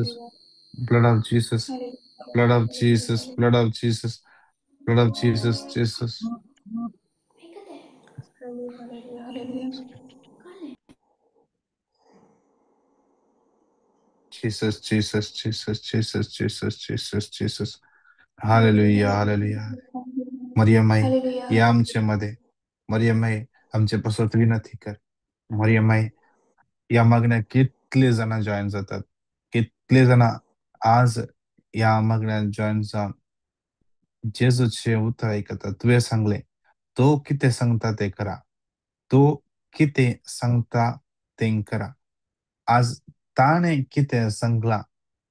Jesus, blood of Jesus, blood of Jesus, blood of Jesus, blood of Jesus, Jesus. Jesus, Jesus, Jesus, Jesus, Jesus, Jesus, Jesus. Hallelujah, hallelujah. Mariyamai, या आमच्यामध्ये. मरियमाई, आमच्यापासून विनंती कर. मरियमाई, या मागण्या कितले जण जॉईन जातात, कितले जण आज या मागण्या जॉईन जाऊन जेजूचे उतर ऐकतात. तुझे सांगले तो किती सांगता ते करा, तो किती सांगता ते करा. आज ताणे किती सांगला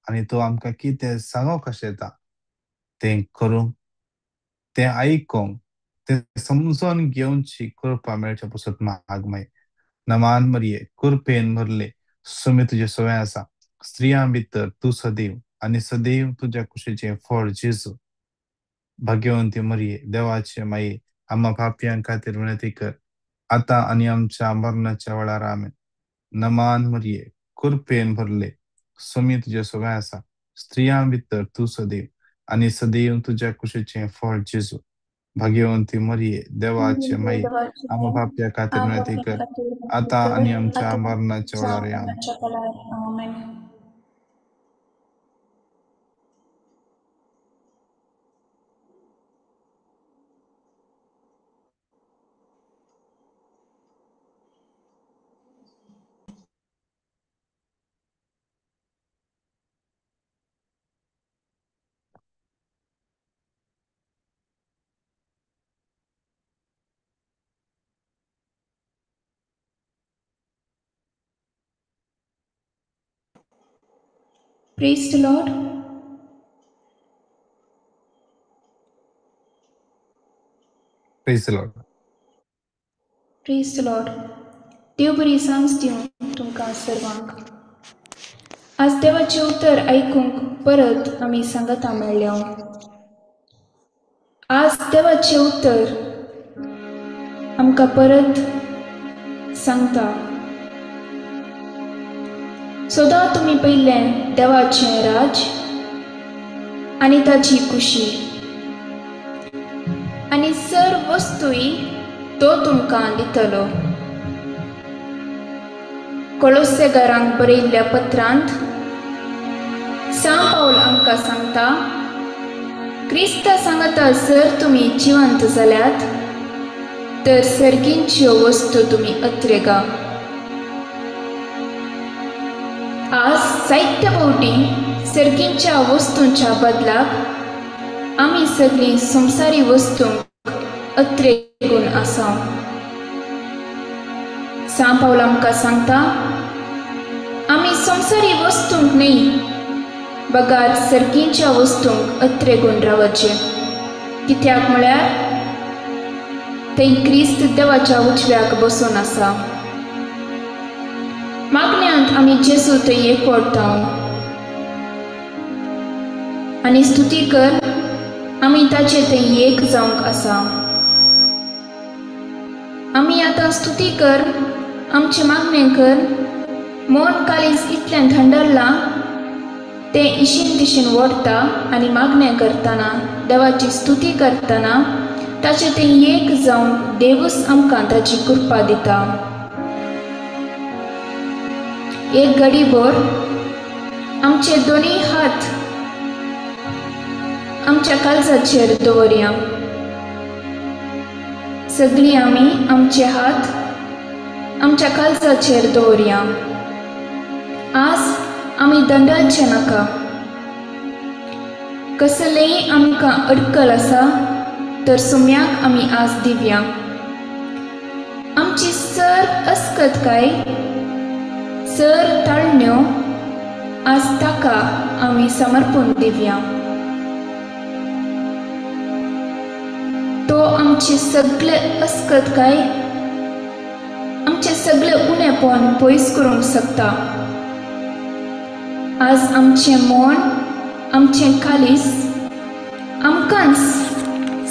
आणि तो आमका किती सांगो कशे येता ते करून, ते ऐकून, ते समजून घेऊनची कृपा मेळच्या पुसत माग माय. नमान मरिये कृपेन भरले सुमी तुझे सोय असा, स्त्रिया भितर तू सदैव आणि सदैव तुझ्या कुशीचे फळ जेजू. भाग्यवंती मरिये देवाचे माये, आम्हा पापियां खातीर विनंती कर, आता आणि आमच्या मरणाच्या वेळार आमेन. नमान मरिये कृपेन भरले सुमी तुझे सोय असा, स्त्रिया भितर तू सदैव आणि सदैव तुझ्या कुशीचे फळ जेजू. भाग्यवंती मरिये देवाचे माये, आम्हा पापिया खातीर विनंती कर, आता आणि आमच्या मरणाच्या वेळार आमेन. Amen. Praise the Lord. Praise the Lord. Praise the Lord. देव बरी सांज दिवं तुमकां सर्वांक. आज देवाचे उतर ऐकूंक परत आमी सांगता मेळ्ळ्या. आज देवाचे उतर आमकां परत सांगता. सदां तुमी पयलें देवाचें राज आनी ताची खुशी आनी सर्व वस्तूय तो तुमकां दितलो. कोलोसेकारांक बरयल्ल्या पत्रांत सांत पावल आमकां सांगता, क्रिस्ता सांगता जर तुमी जिवंत जाल्यात तर सर्गींच्यो वस्तू तुमी अत्रेगा. आज जायत्या फावटी सर्गींच्या वस्तूंच्या बदलाक आमी सगळीं संवसारी वस्तूंक अत्रेगून आसा. सांत पावल आमकां सांगता, आमी संवसारी वस्तूंक न्ही बगार सर्गींच्या वस्तूंक अत्रेगून रावचे. कित्याक म्हळ्यार थंय क्रिस्त देवाच्या उजव्याक बसून आसा. मागण्यांत आमी जेजू थंय एकवटाव आनी स्तुती कर आमी ताचे थंय एक जावंक आसा. आमी आतां स्तुती कर आमचे मागणें कर. मन कालीज इतलें थंडरलां तें इशीन दिशीन ओडटा आनी मागणें करतना देवाची स्तुती करतना ताचे थंय एक जावंक देवूच आमकां ताची कृपा दिता. एक घडीभर आमचे दोनी हात आमच्या काळजाचेर दवरया. सगळीं आमी आमचे हात आमच्या काळजाचेर दवरया. आज आमी दंडाचे नाका. कसलेय आमकां अडकल आसा तर सुम्याक आमी आज दिवया. आमची सर अस्कतकाय सर ताळण्यो आज ताका आमी समर्पण दिवया. तो आमचे सगळे अस्कतकाय आमचे सगळे उणेपण पयस करूंक शकता. आज आमचें मन आमचें कालीस आमकांच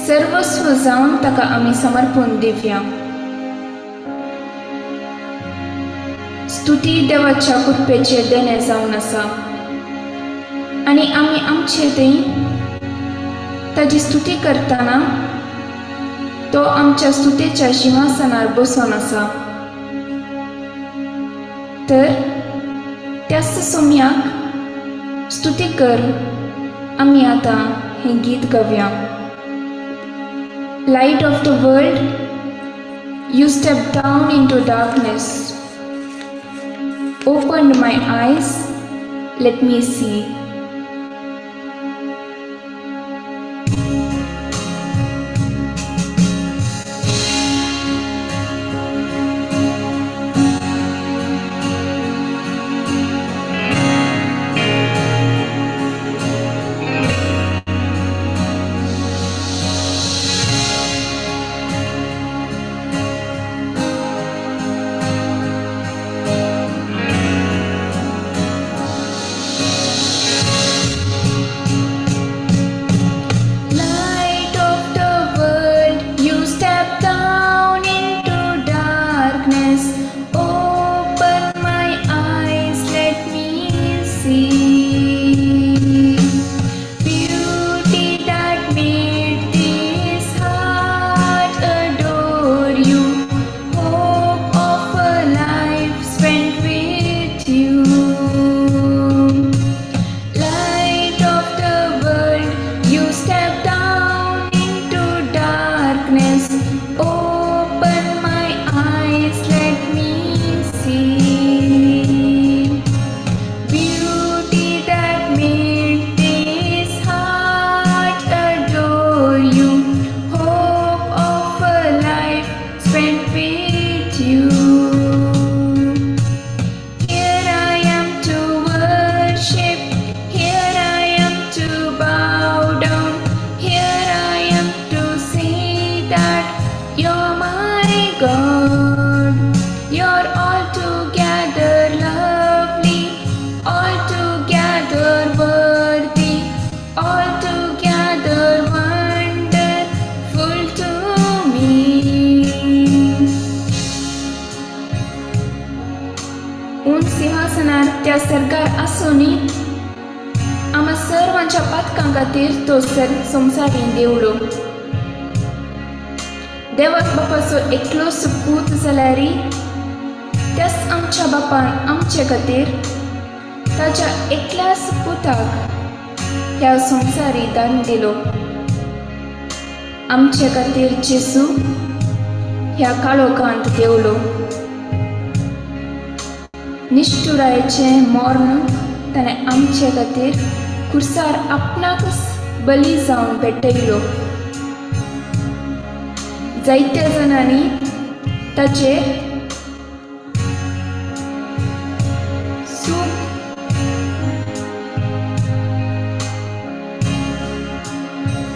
सर्वस्व जावन ताका आमी समर्पण दिवया. स्तुती देवाच्या कृपेचे देणे जावन आसा. आणि आम्ही आमचे थंय ताची स्तुती करताना तो आमच्या स्तुतेच्या सिंहासनार बसून आसा. तर त्याच सोम्याक स्तुती कर आमी आतां हें गीत गावया. Light of the world, you stepped down into darkness. Opened my eyes, let me see. त्या सरकार आसुनी आम्हा सर्वांच्या पातकां खातीर तो संवसारीन देवलो. देवाक बापाचो एकलोच पूत जाल्यारय त्याच आमच्या बापान आमचे खातीर ताच्या एकल्याच पुताक ह्या संवसारी दान दिलो. आमचे खातीर जेजू ह्या काळोखांत देवलो. निष्ठुरायेचे मरण ताणें आमचे खातीर खुर्सार आपणाकच बली जावन पेटयलो. जायत्या जाणांनी ताचेर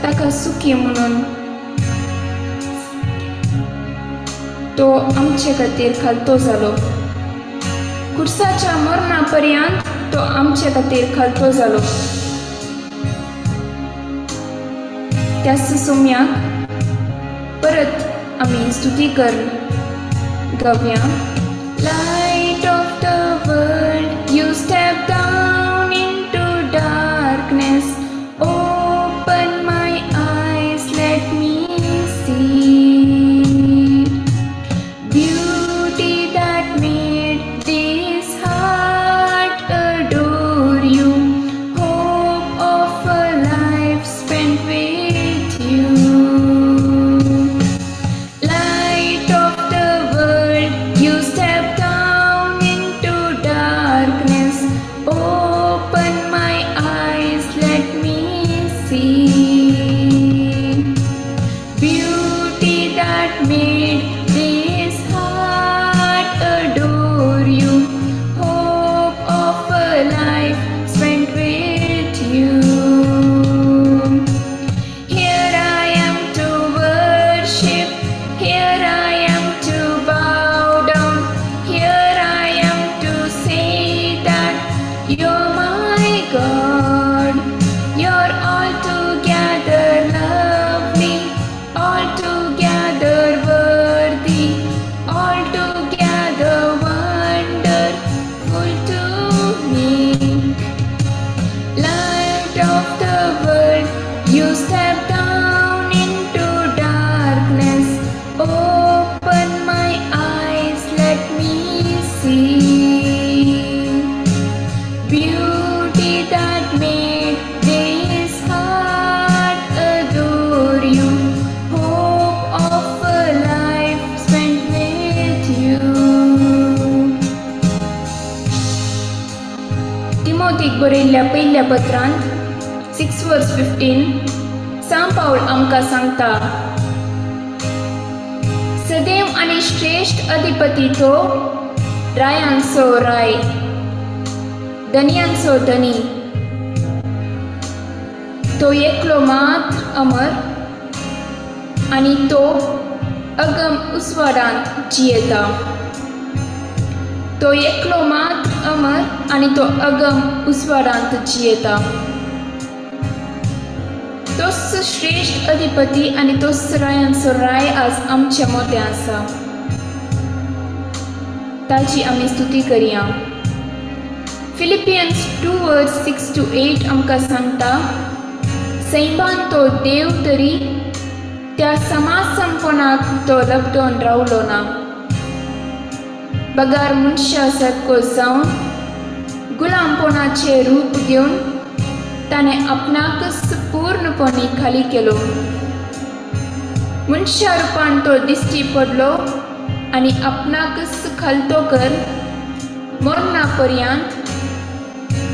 ताका सुखी म्हणून तो आमचे खातीर खालतो जालो. खुर्साच्या मरणा पर्यंत तो आमचे खातीर खालतो जालो. त्याच सोम्याक परत आमी स्तुती कर गावया. Light of the world you step down into darkness. Open my eyes let me see. Beauty that made this heart adore you. Hope of a life spent with you. Light of the world, you stepped down You step down into darkness, open my eyes, let me see beauty that made this heart adore you, hope of a life spent with you. तिमोथेक बरयल्ल्या पहिल्या पत्रांत 6:15 सांत पाऊल आमकां सांगता, सदैव आनी श्रेष्ठ अधिपती तो, रायांचो राय, धनयांचो धनी, तो एकलो मात्र अमर आनी तो अगम उस्वारांत जियेता. तो एकलो मात्र अमर आनी तो अगम उस्वारांत जियेता. तोच श्रेष्ठ अधिपती आनी तोच रायांचो राय आज आमच्या मदें आसा. ताची आमी स्तुती करया. फिलिपियन्स 2:6-8 आमकां सांगता, सैमान तो देव तरी त्या समासंपणाक तो लबडोन रावलो ना. बगार मनशा सारको जावन गुलामपणाचे रूप घेवन ताणें आपणाकच पूर्णपणी खाली केलो. मनशा रुपान तो दिश्टी पडलो आनी आपणाकच खालतो कर मरणा पर्यंत,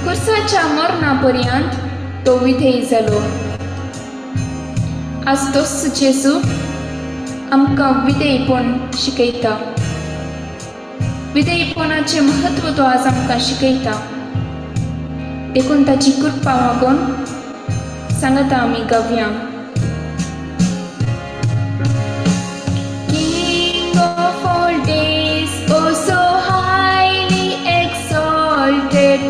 खुर्साच्या मरणा पर्यंत तो विधेय जालो. आज तोच जेजू आमकां विधेयपण शिकयता. विधेयपणाचें महत्व तो आज आमकां शिकयता. देखून ताची कृपा मागून सांगता आमी गावया. King of all days, oh so highly exalted,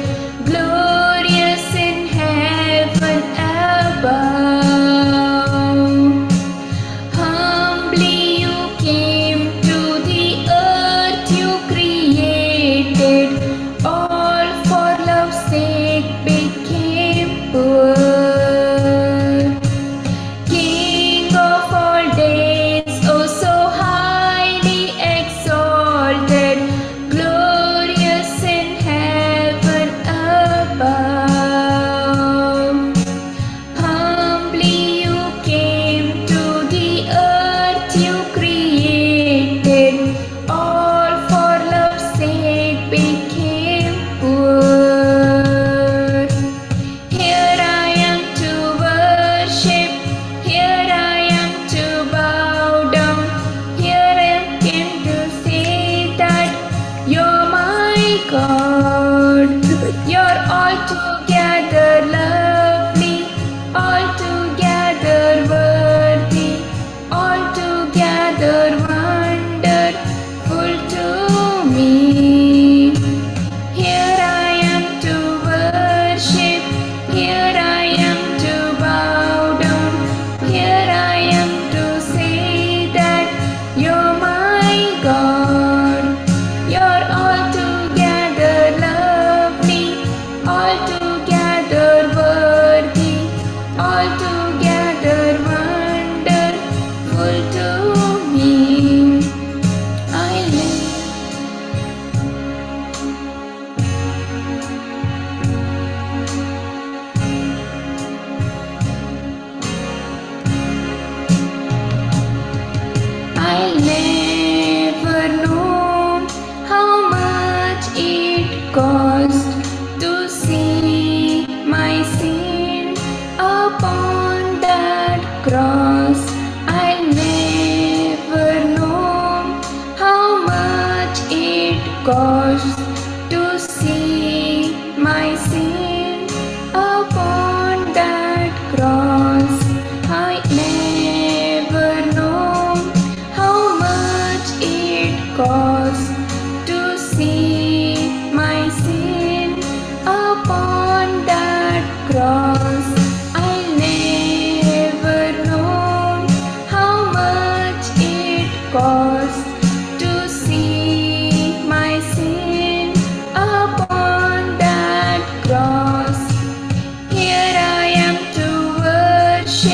glorious in heaven above. Humbly you came to the earth you created, all for love's sake became poor. King of all days, oh so highly exalted, glorious in heaven above. Humbly you came to the earth you created, all for love's sake became poor. Here I am to worship, here I am to bow down, here I came to say that you're my God. You're altogether lovely, altogether worthy, altogether wonderful to me. Here I am to worship, here I am to bow down, here I am to say that you're my God. You're altogether lovely, altogether worthy, altogether wonderful to me. I live. I'll never know how much it cost to see my sin upon that cross. I'll never know how much it cost to see my sin upon that cross. I never know how much it cost to see my sin upon that cross. I never know how much it cost to see my sin upon that cross. Here I am to worship.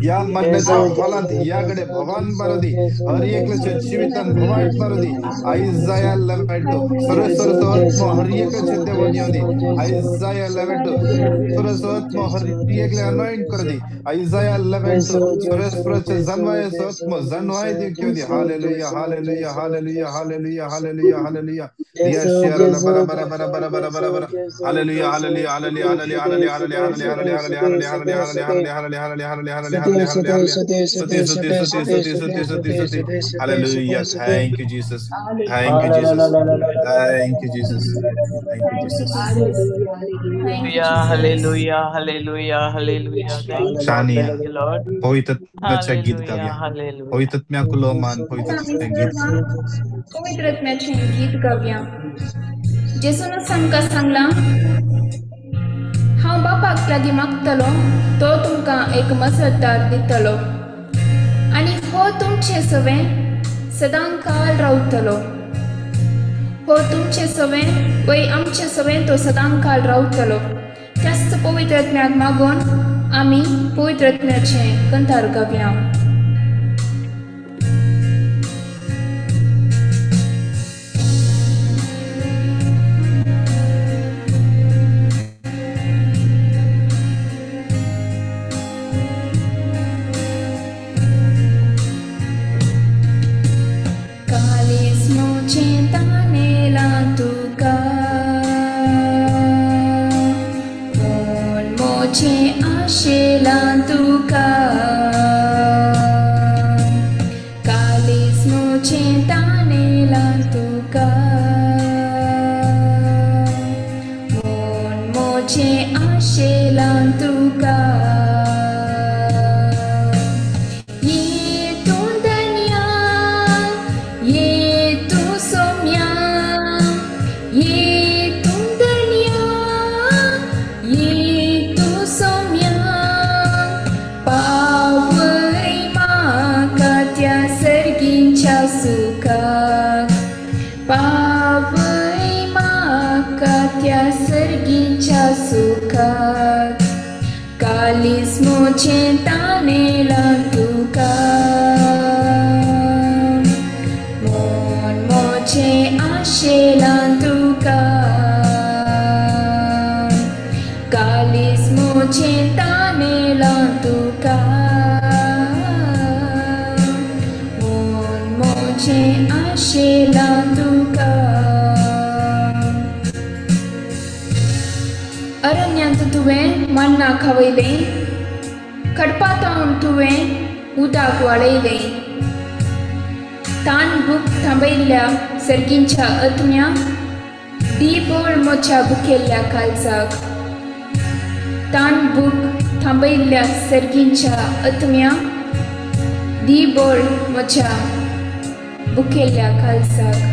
या मागण्याच्या फलांत याकडे भवान बारदी हर एक जीवितन भवाईट बारदी आइजाया लेवेटो सरसरसत्म हर एक देवनियोदी आइजाया लेवेटो सरसत्म हर एक anoint कर दी आइजाया लेवेटो सरसरच जनवाय सत्म जनवाय दी क्यों दी hallelujah hallelujah hallelujah hallelujah hallelujah hallelujah दिया शेयर बरा बरा बरा बरा बरा बरा बरा hallelujah hallelujah hallelujah hallelujah hallelujah hallelujah hallelujah hallelujah hallelujah hallelujah hallelujah hallelujah hallelujah hallelujah Suti, suti, suti, suti, suti, suti, suti. Hallelujah. Thank you, Jesus. Thank you, Jesus. Thank you, Jesus. Thank you, Jesus. Thank you, Hallelujah, Jesus. hallelujah, hallelujah, hallelujah. Thank you, Lord. Shania. Thank you, Lord. पवित्रात्म्याच्या गीत Hallelujah, गाऊया. hallelujah. पवित्रात्म्याकुलो मान आम्ही पवित्रात्म्याचे गीत. सर्व पवित्र आत्म्याचे गीत गाऊया. जेसून सांगता सांगला हांव बापाक लागीं मागतलो तो तुमकां एक मसळदार दितलो आनी हो तुमचे सवे सदां काळ रावतलो. हो तुमचे सवे वय आमचे सवे तो सदां काळ रावतलो. त्याच पवित्र आत्म्याक मागून आमी पवित्र आत्म्याचे कंठार गावया. अरण्यांत तुवें मन्ना खावयलें, खडपांतावन तुवें उदक वाडयलें. तान भूक थांबयल्ल्या सर्गींच्या आत्म्या दिबोळ मोच्या भुकेल्ल्या काळजाक. तान भूक थांबयल्ल्या सर्गींच्या आत्म्या दिबोळ मोच्या भुकेल्ल्या काळजाक.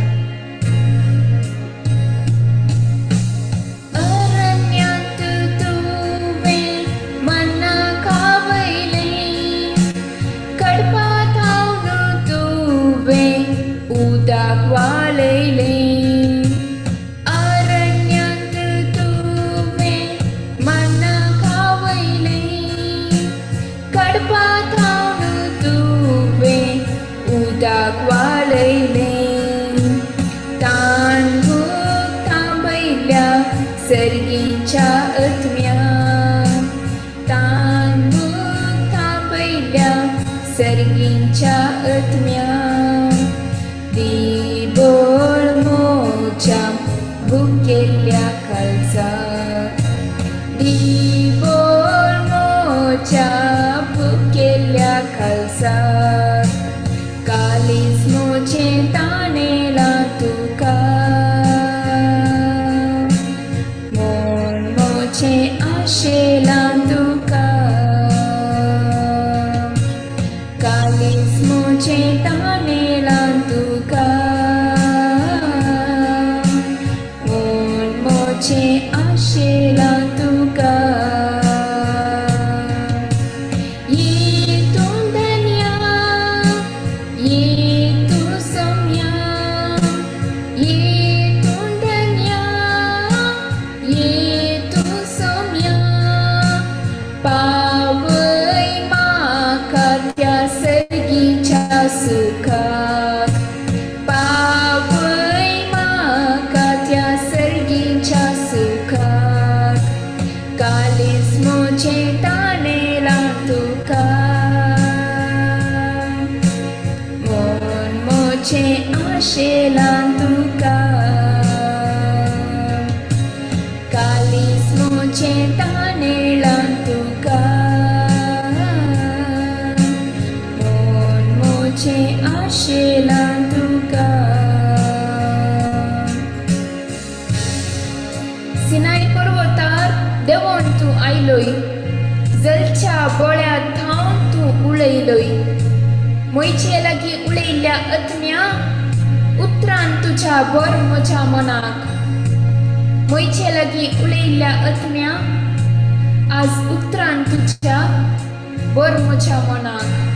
सर्गींच्या आत्म्या तान भूक थांबयल्या सर्गींच्या आत्म्या दिबोळ मोच्या भुकेल्ल्या काळजाक. दिबोळ मोच्या भुकेल्ल्या काळजाक. कालीज मोचे ताणेला तुका आशेलां तुका. कालीज मोचे ताणेलां तुका मोचे आशेलां तुका. येतून धन्या येतून सौम्या येतून धन्या येतून सौम्या कालीस मोचे तानेला तुका मोन मोचे आशेला तुका कालीस मोचे तानेला तुका मोन मोचे आशेला तुका सिनाई पर्वतार देवोन तू आयलोय जलच्या बोळ्यात थांब तू उलयलोय मोयचे लागी उलयल्ल्या आत्म्या उतरान तुझ्या बर म्हज्या मनाक मोयचे लागी उलयल्ल्या आत्म्या आज उतरान तुझ्या बर म्हज्या मनाक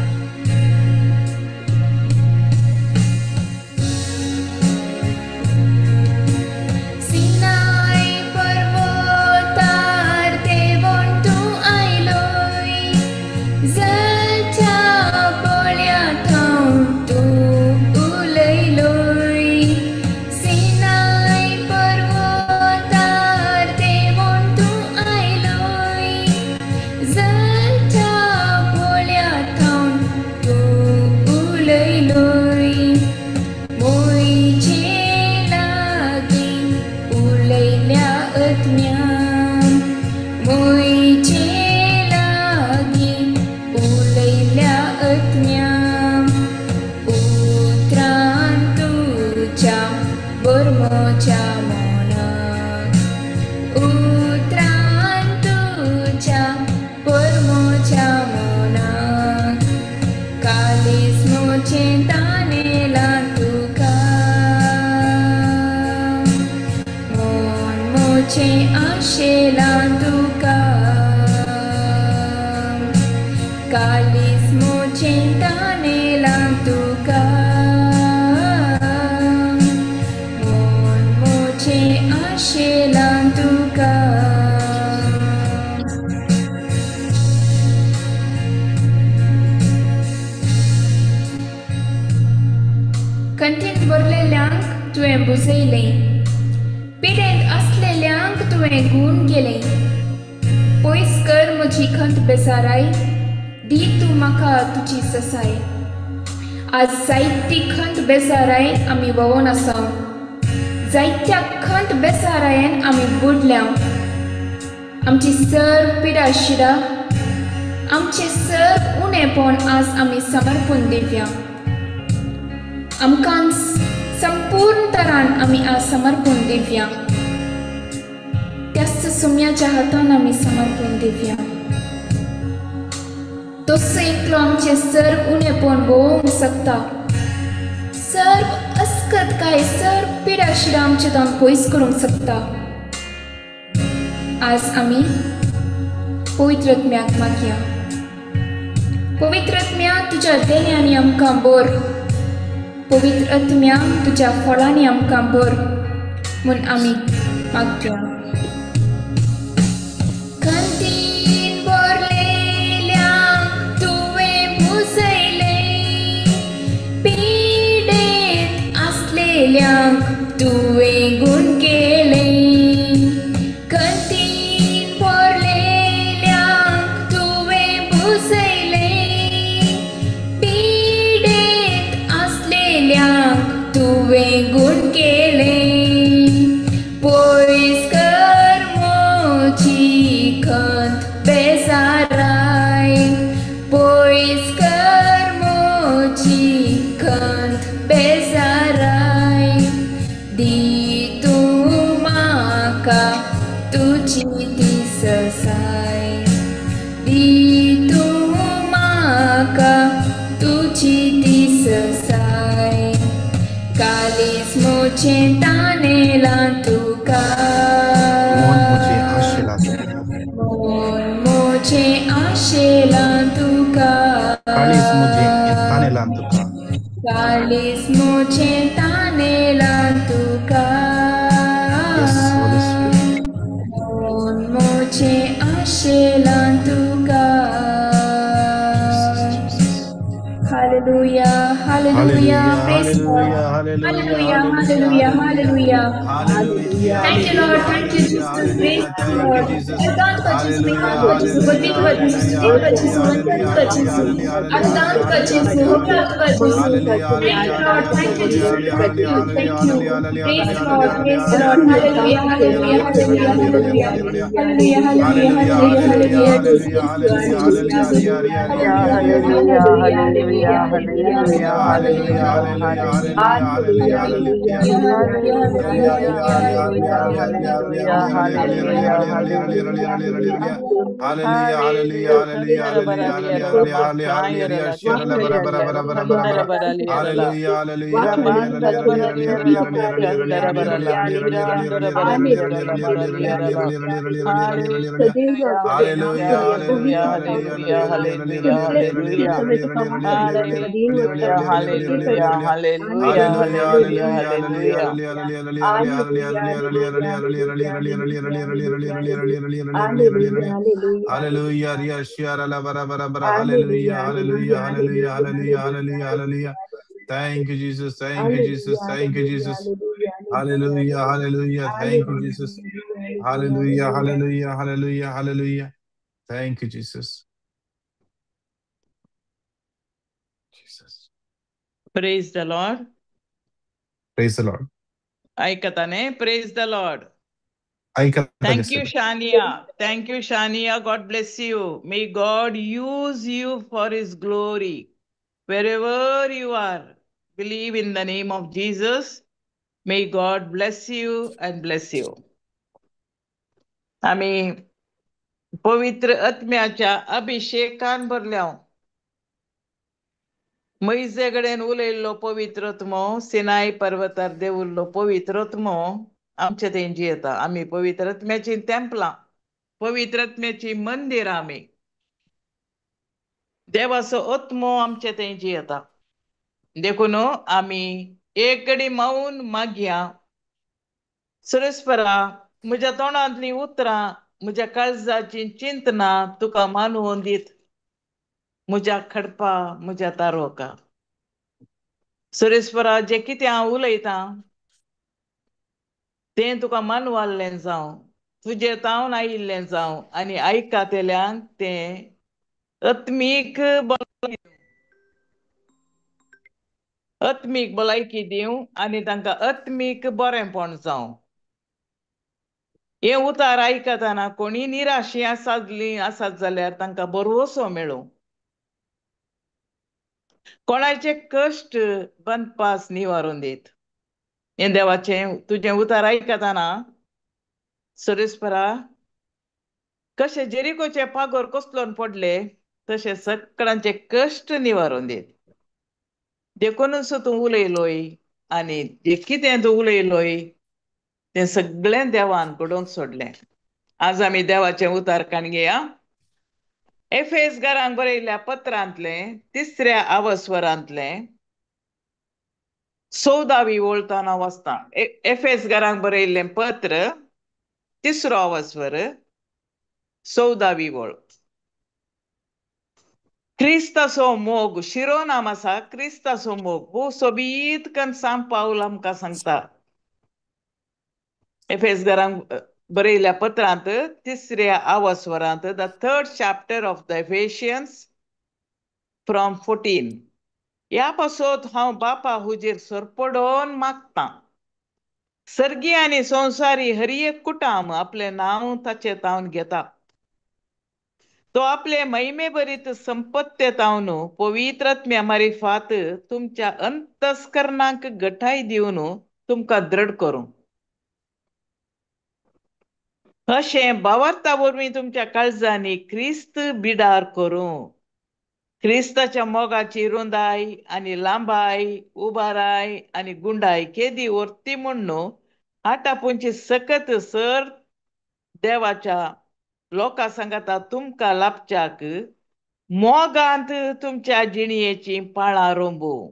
कंठीत भरलेल्यांक तुवें बुजयलें पिडेंत असलेल्यांक तुवें गुण केलें पयस कर म्हजी खंत बेसाराय दी तूं म्हाका तुजी ससाय आज जायती खंत बेसाराय आमी वोवोन आसाव जायत्या खंत बेसारायेन आमी बुडल्याव आमची सर पिडा शिडा आमचे सर उणेपण आज आमी समर्पून दिवया आमकां संपूर्ण तरान आमी आज समर्पून दिवया त्याच सुम्याच्या हातान आमी समर्पून दिवया तो एकलो आमचे सर उणेपण भोवंक शकता सर अस्कत काय सर पिडा शिडा आमचे तान पयस करूंक शकता आज आमी पवित्र आत्म्याक मागया पवित्र आत्म्या तुज्या देण्यांनी आमकां बोर पवित्र आत्म्या तुज्या फळांनी आमकां बोर म्हूण आमी मागया खंतीन भरलेल्यांक तुवें बुजयलें पिडेंत आसलेल्यांक तुवें गुण केलें खंतीन भरलेल्यांक तुवें बुजयलें पिडेंत आसलेल्यांक तुवें गुण केलें पयस कर मोची खंत बेसाराय पयस कर मोची खंत बेसाराय दी तूं म्हाका तुजी ती ससाय दी तूं म्हाका तुजी ती ससाय कालीस मोचें तानेलां तुका मोन मोचें आशेलां तुका कालीस मोचें तानेलां तुका कालीस मोचें तानेलां तुका मोन मोचें आशेलां तुका hallelujah hallelujah Hallelujah. Praise God. Hallelujah. Hallelujah. Hallelujah. Hallelujah. Thank you, Lord. Thank you, Jesus. Praise Hallelujah. you, Thank you, Lord. Jesus. वरदान का चीज़ में Hallelujah. काम का चीज़ Hallelujah. बदली का चीज़ Hallelujah. स्टील का चीज़ Hallelujah. वंदन Hallelujah. का Hallelujah. चीज़ Hallelujah. अनुदान का Hallelujah. चीज़ Hallelujah. होप्राप्त का चीज़. Hallelujah, Thank you, hallelujah, Lord. hallelujah, Thank you, hallelujah, Jesus. hallelujah, Thank you. hallelujah, Thank you. hallelujah, Praise hallelujah, Lord. hallelujah, Praise hallelujah, Lord. hallelujah, Hallelujah. Hallelujah. Hallelujah. Hallelujah. Hallelujah. Hallelujah. Hallelujah. Hallelujah. hallelujah, Jesus. hallelujah, Jesus. Jesus. Yeah, Hallelujah. hallelujah, Hallelujah. hallelujah, Hallelujah. hallelujah, Hallelujah. hallelujah, hallelujah, hallelujah, hallelujah, hallelujah, hallelujah, hallelujah. Hallelujah. Kandara baraliera la masayera la kindera la kandara baraliera la rabandara baraliera la mashandara barala kirandara baraliera la baraliera la. Hallelujah, hallelujah, hallelujah, hallelujah, hallelujah, hallelujah. Hallelujah, hallelujah, hallelujah, hallelujah, hallelujah. Hallelujah, hallelujah, hallelujah, hallelujah, hallelujah, hallelujah, hallelujah. Thank you, Jesus. Thank you, Jesus. Thank you, Jesus. Hallelujah, hallelujah. Thank you, Jesus. Hallelujah, hallelujah, hallelujah, hallelujah. Thank you, Jesus. Jesus. Praise the Lord. Praise the Lord. Aikatane, praise the Lord. Thank you, Shania. Thank you, Shania. God bless you. May God use you for his glory. Wherever you are, believe in the name of Jesus. May God bless you and bless you. आम्ही पवित्र आत्म्याच्या अभिषेकान भरल्या मैजेगडेन उलयल्लो पवित्रत्मो सिनाय पर्वतार देवुल्लो पवित्रत्मो आमचे तेंची येता आम्ही पवित्र आत्म्याची तेंपलां पवित्र आत्म्याची मंदिर आम्ही देवाचो आत्मो आमचे तेंची येता देखून आम्ही एक घडी मावून मागया सरस्परा म्हज्या तोंडांतलीं उतरां म्हज्या काळजाची चिंतनां तुका मानवून दीत म्हज्या खडपा म्हज्या तारोका सुरेस्परा जे कितें हांव उलयतां तें तुका मानवाल्लें जावं तुजे तावन आयिल्लें जावं आनी आयकातेल्यांक तें आत्मीक भलायकी दिवं आनी तांकां आत्मीक बरेंपण जावं हे उतार आयकतना कोणी निराशी आसात जाल्यार तांकां बरवसो मेळूं कोणाचे कश्ट बंदपास निवारून दीत हे देवाचें तुजें उतार आयकतना सुरेस्परा कशे जेरिकोचे पागोर कोसलोन पडले तशे सगळ्यांचे कश्ट निवारून दीत देखूनच तूं उलयलोय आनी जे कितें तूं उलयलोय तें सगळें देवान घडोवन सोडलें आज आमी देवाचें उतार घेया एफेसकारांक बरयल्ल्या पत्रांतलें 3ऱ्या आवस्वरांतलें 14वी ओळतान हांव वाचतां एफेसकारांक बरयल्लें पत्र 3रो आवस्वर 14वी ओळ क्रिस्ताचो मोग शिरोनाम आसा क्रिस्ताचो मोग भोव सोबीत कन्न सांत पावल आमकां सांगता एफेसकारांक बरयल्ल्या पत्रांत 3ऱ्या आवस्वरांत the 3rd chapter of the Ephesians from 14 ह्या पासत हांव बापा हुजेर सरपडोन मागतां सर्गी आनी संवसारी हर एक कुटाम आपलें नांव ताचे तावन घेता तो आपले महिमे भरीत संपत्ते तावन पवित्र आत्म्या मारिफात तुमच्या अंतस्करणाक घटाय दिवन तुमकां दृढ करूं अशें भावार्था वरवीं तुमच्या काळजांनी क्रिस्त बिडार करूं क्रिस्ताच्या मोगाची रुंदाय आनी लांबाय उबाराय आनी गुंडाय केदी व्हरती म्हूण न्हू आटापोंची सकत सर देवाच्या लोकां सांगाता तुमकां लाभच्याक मोगांत तुमच्या जिणयेची पाळां रोंबूं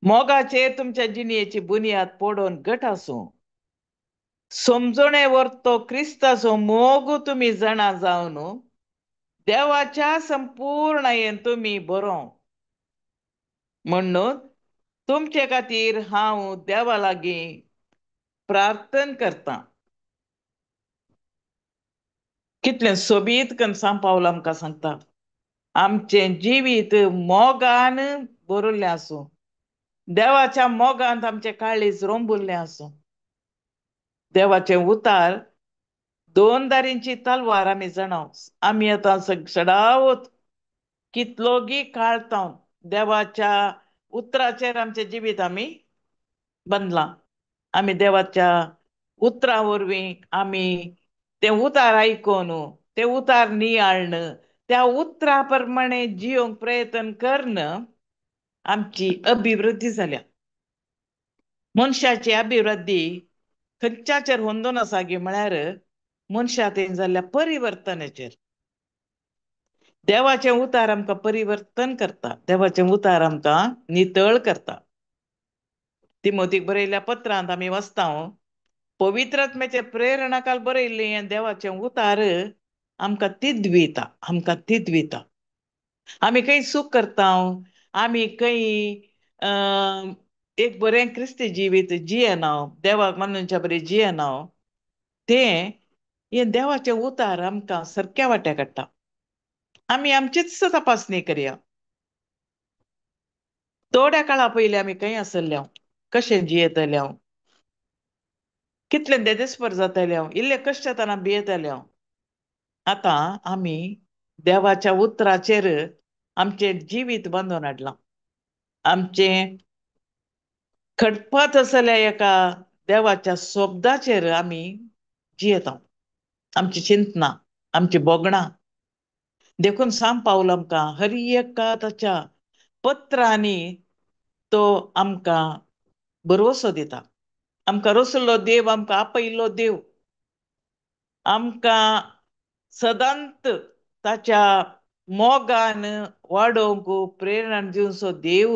मोगाचेर तुमच्या जिणयेची बुनयाद पडोवन घट आसूं समजणे व्हरतो क्रिस्ताचो मोग तुमी जाणा जावन देवाच्या संपूर्णयेन तुमी बरो म्हणून तुमचे खातीर हांव देवा लागीं प्रार्थना करता. कितलें सोबीत करून सांग पावल आमकां सांगता. आमचें जिवीत मोगान भरिल्लें आसूं, देवाच्या मोगांत आमचें काळीज रोंबुल्लें आसूं. देवाचें उतार दोन दारींची तलवार आमी जाणाव. आमी आतां सडावत कितलोगी काळताव देवाच्या उतराचेर आमचें जिवीत आमी बांदलां. आमी देवाच्या उतरां वरवीं आमी तें उतार आयकून तें उतार नियाळन त्या उतरा प्रमाणे जियोंक प्रयत्न करन आमची अभिवृद्धी जाल्या. मनशाची अभिवृद्धी खंयच्याचेर होंदून आसा गे म्हळ्यार मनशांत जाल्ल्या परिवर्तनाचेर. देवाचें उतार आमकां परिवर्तन करता. देवाचें उतार आमकां नितळ करता. तिमोथीक बरयल्ल्या पत्रांत आमी वाचताव, पवित्र आत्म्याचे प्रेरणाकाल बरयल्लें हें देवाचें उतार आमकां तिदविता. आमकां तिदविता. आमी खंय सूख करताव, आमी खंय एक बरें क्रिस्ती जिवीत जियेनाव, देवाक मानूच्या बरें जियेनाव, तें हें देवाचें उतार आमकां सारक्या वाट्याक हाडटा. आमी आमचीच तपासणी करया. थोड्या काळा पयलीं आमी खंय आसल्ले, कशें जियेतले, कितलें देदेस्पर जाताले, इल्ले कश्ट जाताना भियेताले. आतां आमी देवाच्या उतराचेर आमचें जिवीत बांदून हाडलां. आमचें खटपत आसल्या एका देवाच्या शब्दाचेर आमी जियेता. आमची चिंतना, आमची बोगणां देखून सांग पावल आमकां हर एका ताच्या पत्रांनी तो आमकां भरवोसो दिता. आमकां रोसलो देव, आमकां आपयिल्लो देव, आमकां सदांत ताच्या मोगान वाडोवंक प्रेरणा दिवचो देव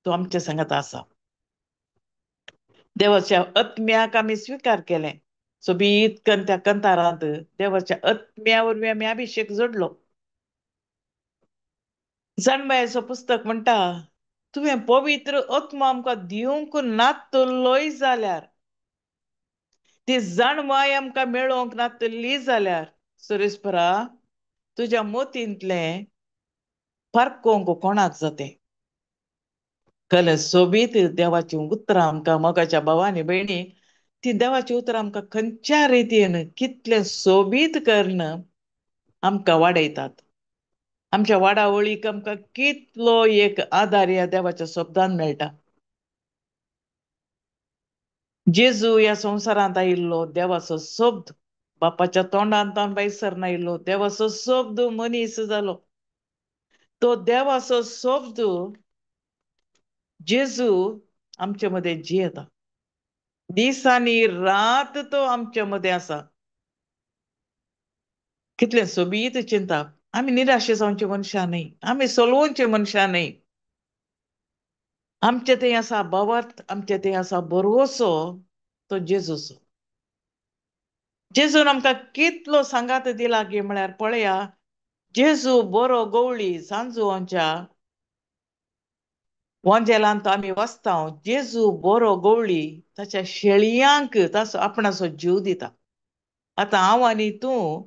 तो आमच्या सांगात आसा. देवाच्या आत्म्याक आमी स्विकार केलें. सोबीत करून त्या कंतारांत देवाच्या आत्म्या वरवीं आमी अभिशेक जोडलो. जाणबायेचो पुस्तक म्हणटा, तुवें पवित्र आत्मो आमकां दिवंक नातलोय जाल्यार, ती जाणवाय आमकां मेळोवंक नातली जाल्यार, सुरेस्परा तुज्या मोतींतलें पारकोवंक कोणाक जातें. कल सोबीत देवाची उतरां आमकां मोगाच्या भावांनी भयणी, ती देवाची उतरां आमकां खंयच्या रितीन कितलें सोबीत करून आमकां वाडयतात. आमच्या वाडावळीक आमकां कितलो एक आदार ह्या देवाच्या शब्दान मेळटा. जेजू ह्या संवसारांत आयिल्लो देवाचो शब्द, बापाच्या तोंडांतल्यान भायर सरून आयिल्लो देवाचो शब्द मनीस जालो. तो देवाचो शब्द जेजू आमचे मदें जियेता. दीस आनी रात तो आमचे मदें आसा. कितलें सोबीत चिंता. आमी निराशे जावचे मनशां न्हय, आमी सोलवोवचे मनशां न्हय. आमचे थंय आसा भवत, आमचे थंय आसा भरवोसो तो जेजूचो. जेजून आमकां कितलो सांगात दिला गे म्हळ्यार पळया, जेजू बरो गवळी सांजोवांच्या वंजेलांत आमी वाचताव, जेजू बरो गवळी ताच्या शेळयांक ताचो आपणाचो जीव दिता. आतां हांव आनी तूं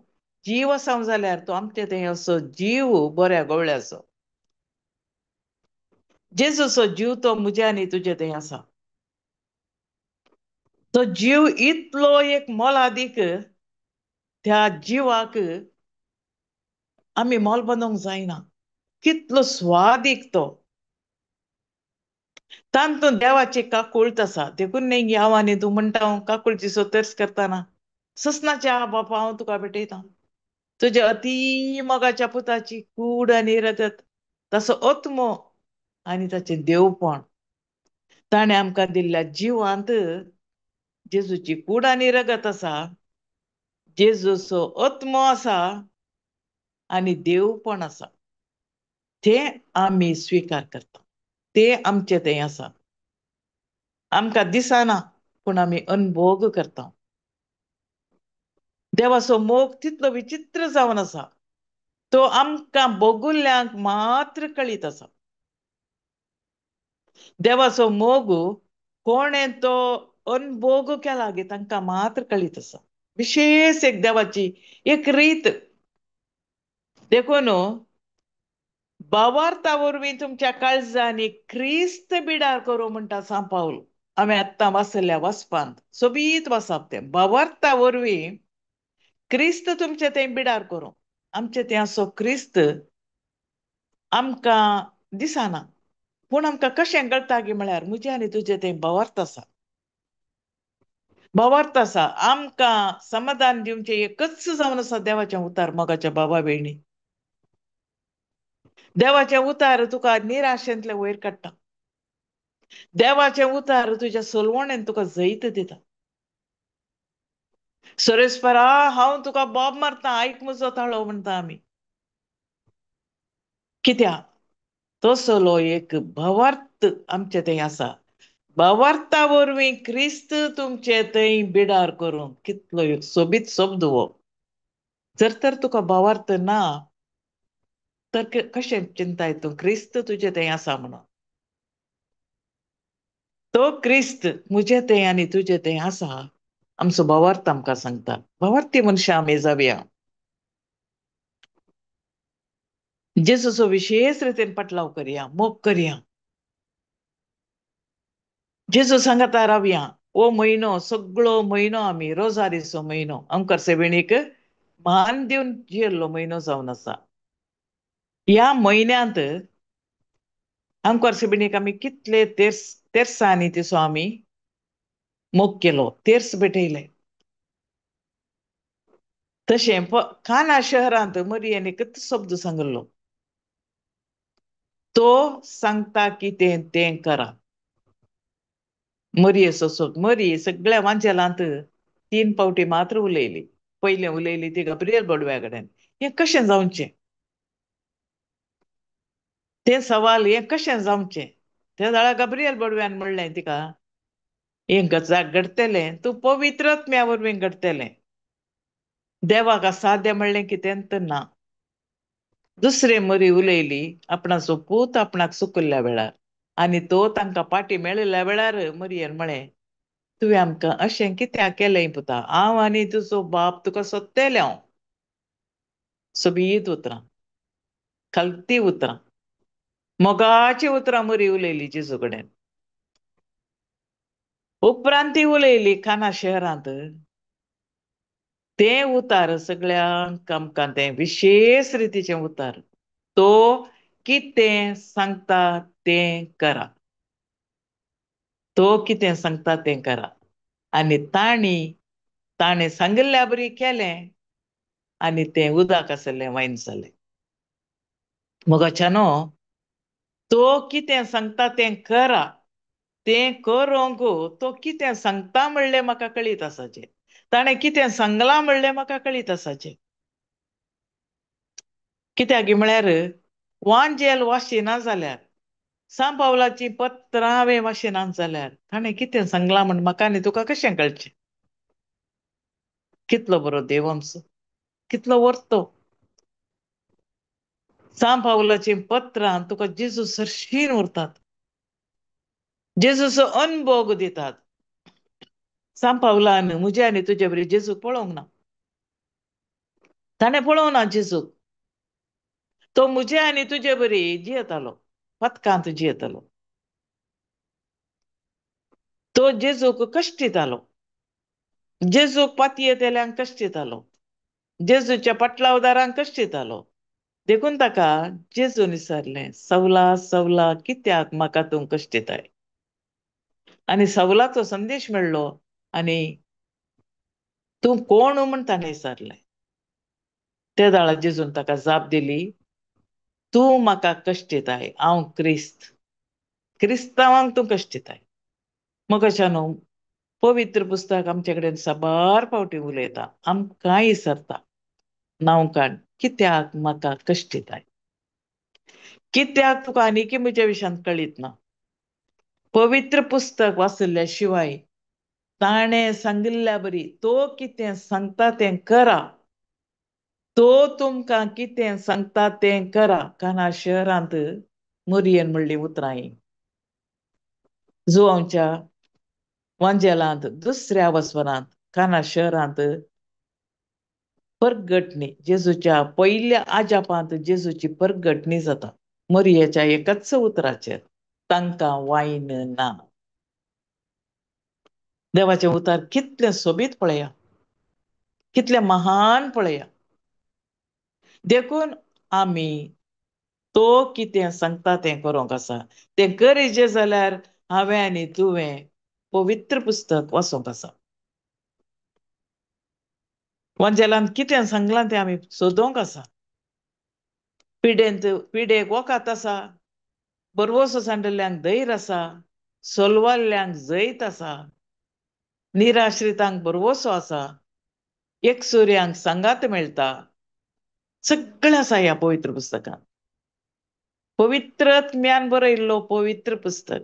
जीव आसाव जाल्यार तो आमचे थंय असो जीव बऱ्या गवळ्याचो. जेजूचो जीव तो म्हज्या आनी तुजे थंय आसा. तो जीव इतलो एक मोलादीक, त्या जिवाक आमी मोल बांदूंक जायना. कितलो स्वादीक तो. तांतून देवाची काकूळट आसा. देखून न्ही हांव आनी तूं म्हणटा काकूळटीचो तरस करतना, ससनाच्या बापा हांव तुका भेटयतां. तुज्या अती मोगाच्या पुताची कूड आनी रगत, ताचो आत्मो आनी ताचें देवपण, ताणें आमकां दिल्ल्या जिवांत जेजूची कूड आनी रगत आसा, जेजूचो आत्मो आसा आनी देवपण आसा. तें आमी स्विकार करता. तें आमचे थंय आसा. आमकां दिसना पूण आमी अनुभव करता. देवाचो मोग तितलो विचित्र जावन आसा, तो आमकां बोगुल्ल्यांक मात्र कळीत आसा. देवाचो मोग कोणे तो अनभोग केला गे तांकां मात्र कळीत आसा. विशेष एक देवाची एक रीत देखून भावार्था वरवीं तुमच्या काळजांनी क्रिस्त बिडार करूं म्हणटा सांत पाऊल. आमी आत्तां वाचल्या वाचपांत सोबीत वाचप तें भावार्था वरवीं क्रिस्त तुमचे थंय बिडार करूं. आमचे थंय असो क्रिस्त आमकां दिसना, पूण आमकां कशें कळटा गे म्हळ्यार म्हजे आनी तुजे थंय भावार्थ आसा. भावार्थ आसा आमकां समाधान दिवचें एकच जावन आसा देवाचें उतार मोगाच्या भावा भयणी. देवाचें उतार तुका निराशेंतले वयर काडटा. देवाचें उतार तुज्या सलवणेन तुका जैत दिता. सुरेस्परा हांव तुका बोब मारता आयक म्हजो ताळो म्हणटा आमी. कित्याक तसलो एक भावार्थ आमचे थंय आसा. भावार्था वरवीं क्रिस्त तुमचे थंय बिडार करूं. कितलो एक सोबीत शब्द हो. जर तर तुका भावार्थ ना तर कशें चिंता येतूं क्रिस्त तुजे थंय आसा म्हणून. तो क्रिस्त म्हजे थंय आनी तुजे थंय आसा आमचो भावार्थ आमकां सांगता. भावार्थी मनशां आमी जावया. जेजूचो विशेष रितीन पाटलाव करया, मोग करया. जेजू सांगाता रावया. हो म्हयनो सगळो म्हयनो आमी रोजारीचो म्हयनो अंकर सेवेणीक मान दिवन जियेल्लो म्हयनो जावन आसा. ह्या म्हयन्यांत अंकर सेवेणीक आमी कितले तेर्सांनी तिचो आमी मोग केलो, तेर्स भेटयले. तशें काना शहरांत मरियेन एकच शब्द सांगलो, तो सांगता कितें तें करा. मरिये सोसूक मरी सगळ्या वांजेलांत 3 फावटी मात्र उलयली. पयलें उलयली ती गब्रियल बडव्या कडेन. हें कशें जावचें? तें सवाल हें कशें जावचें? त्या जाळा गब्रियल बडव्यान म्हणलें तिका, हें घडतलें तूं पवित्र आत्म्या वरवीं घडतलें. देवाक असाध्य म्हणलें कितेंच ना. दुसरें मरी उलयली आपणाचो पूत आपणाक सुकल्ल्या वेळार आनी तो तांकां पाटी मेळिल्ल्या वेळार मरियेन म्हळें, तुवें आमकां अशें कित्याक केलें पुता? हांव आनी तुजो बाप तुका सोदतेले हांव. सोबीत उतरां, खालती उतरां, मोगाची उतरां मरी उलयली जेजू कडेन. उपरांत ती उलयली काना शहरांत. तें उतार सगळ्यांक आमकां तें विशेष रितीचें उतार. तो कितें सांगता तें करा. तो कितें सांगता तें करा. आनी ताणें सांगिल्ल्या बरी केलें आनी तें उदक आसलें वायन जालें. मोगाच्यानो तो कितें सांगता तें करा. तें करूंक तो कितें सांगता म्हणलें म्हाका कळीत आसाचें. ताणें कितें सांगलां म्हणलें म्हाका कळीत आसाचें. कित्याक म्हळ्यार वांजेल वाशिना जाल्यार सांत पावलाची पत्रां हांवें वाशिनात जाल्यार ताणें कितें सांगलां म्हण म्हाका आनी तुका कशें कळचें? कितलो बरो देव आमचो, कितलो वर्तो. सांत पावलाची पत्रां तुका जेजू सरशीन उरतात. जेजूचो अनभोग दितात. सांत पावलान म्हजे आनी तुजे बरी जेजूक पळोवंक ना. ताणें पळोवंक ना जेजूक. तो म्हजे आनी तुजे बरी जियेतालो, पथकांत जियेतालो. तो जेजूक कश्टितालो. जेजूक पातयेतेल्यांक कश्टितालो. जेजूच्या पटलावदारांक कश्टितालो. देखून ताका जेजून विचारलें, सवला सवला कित्याक म्हाका तूं कश्टिताय? आनी सवलाचो संदेश मेळ्ळो आनी तूं कोण म्हूण ताणें विचारलें. त्या दाळा जेजून ताका जाप दिली, तूं म्हाका कश्टिताय, हांव क्रिस्त. क्रिस्तांवांक तूं कश्टिताय. मोगाच्यानो पवित्र पुस्तक आमचे कडेन साबार फावटी उलयता, आमकांय विसरता. नांव काड, कित्याक म्हाका कश्टिताय? कित्याक तुका आनीकय म्हज्या विशयान कळीत ना? पवित्र पुस्तक वाचल्या शिवाय ताणें सांगिल्ल्या बरी तो कितें सांगता तें करा. तो तुमकां कितें सांगता तें करा. काना शहरांत मरियेन म्हणली उतरां. जुआंच्या वांजेलांत दुसऱ्या वस्वरांत काना शहरांत परगटणी जेजूच्या पहिल्या आजापांत जेजूची परगटणी जाता मरियेच्या एकच उतराचेर तांकां वायन ना. देवाचे उतार कितले सोबीत पळया, कितले महान पळया. देखून आमी तो कितें सांगता तें करूंक आसा. तें गरजे जाल्यार हांवें आनी तुवें पवित्र पुस्तक वाचूंक आसा. वंजेलांत कितें सांगलां तें आमी सोदूंक आसा. पिडेक वोकात आसा, बरवसो सांडिल्ल्यांक धैर आसा, सोलवाल्ल्यांक जैत आसा, निराश्रितांक बरवसो आसा, एकसुऱ्यांक सांगात मेळटा. सगळें आसा ह्या पवित्र पुस्तकांत. पवित्रत्म्यान बरयल्लो पवित्र पुस्तक,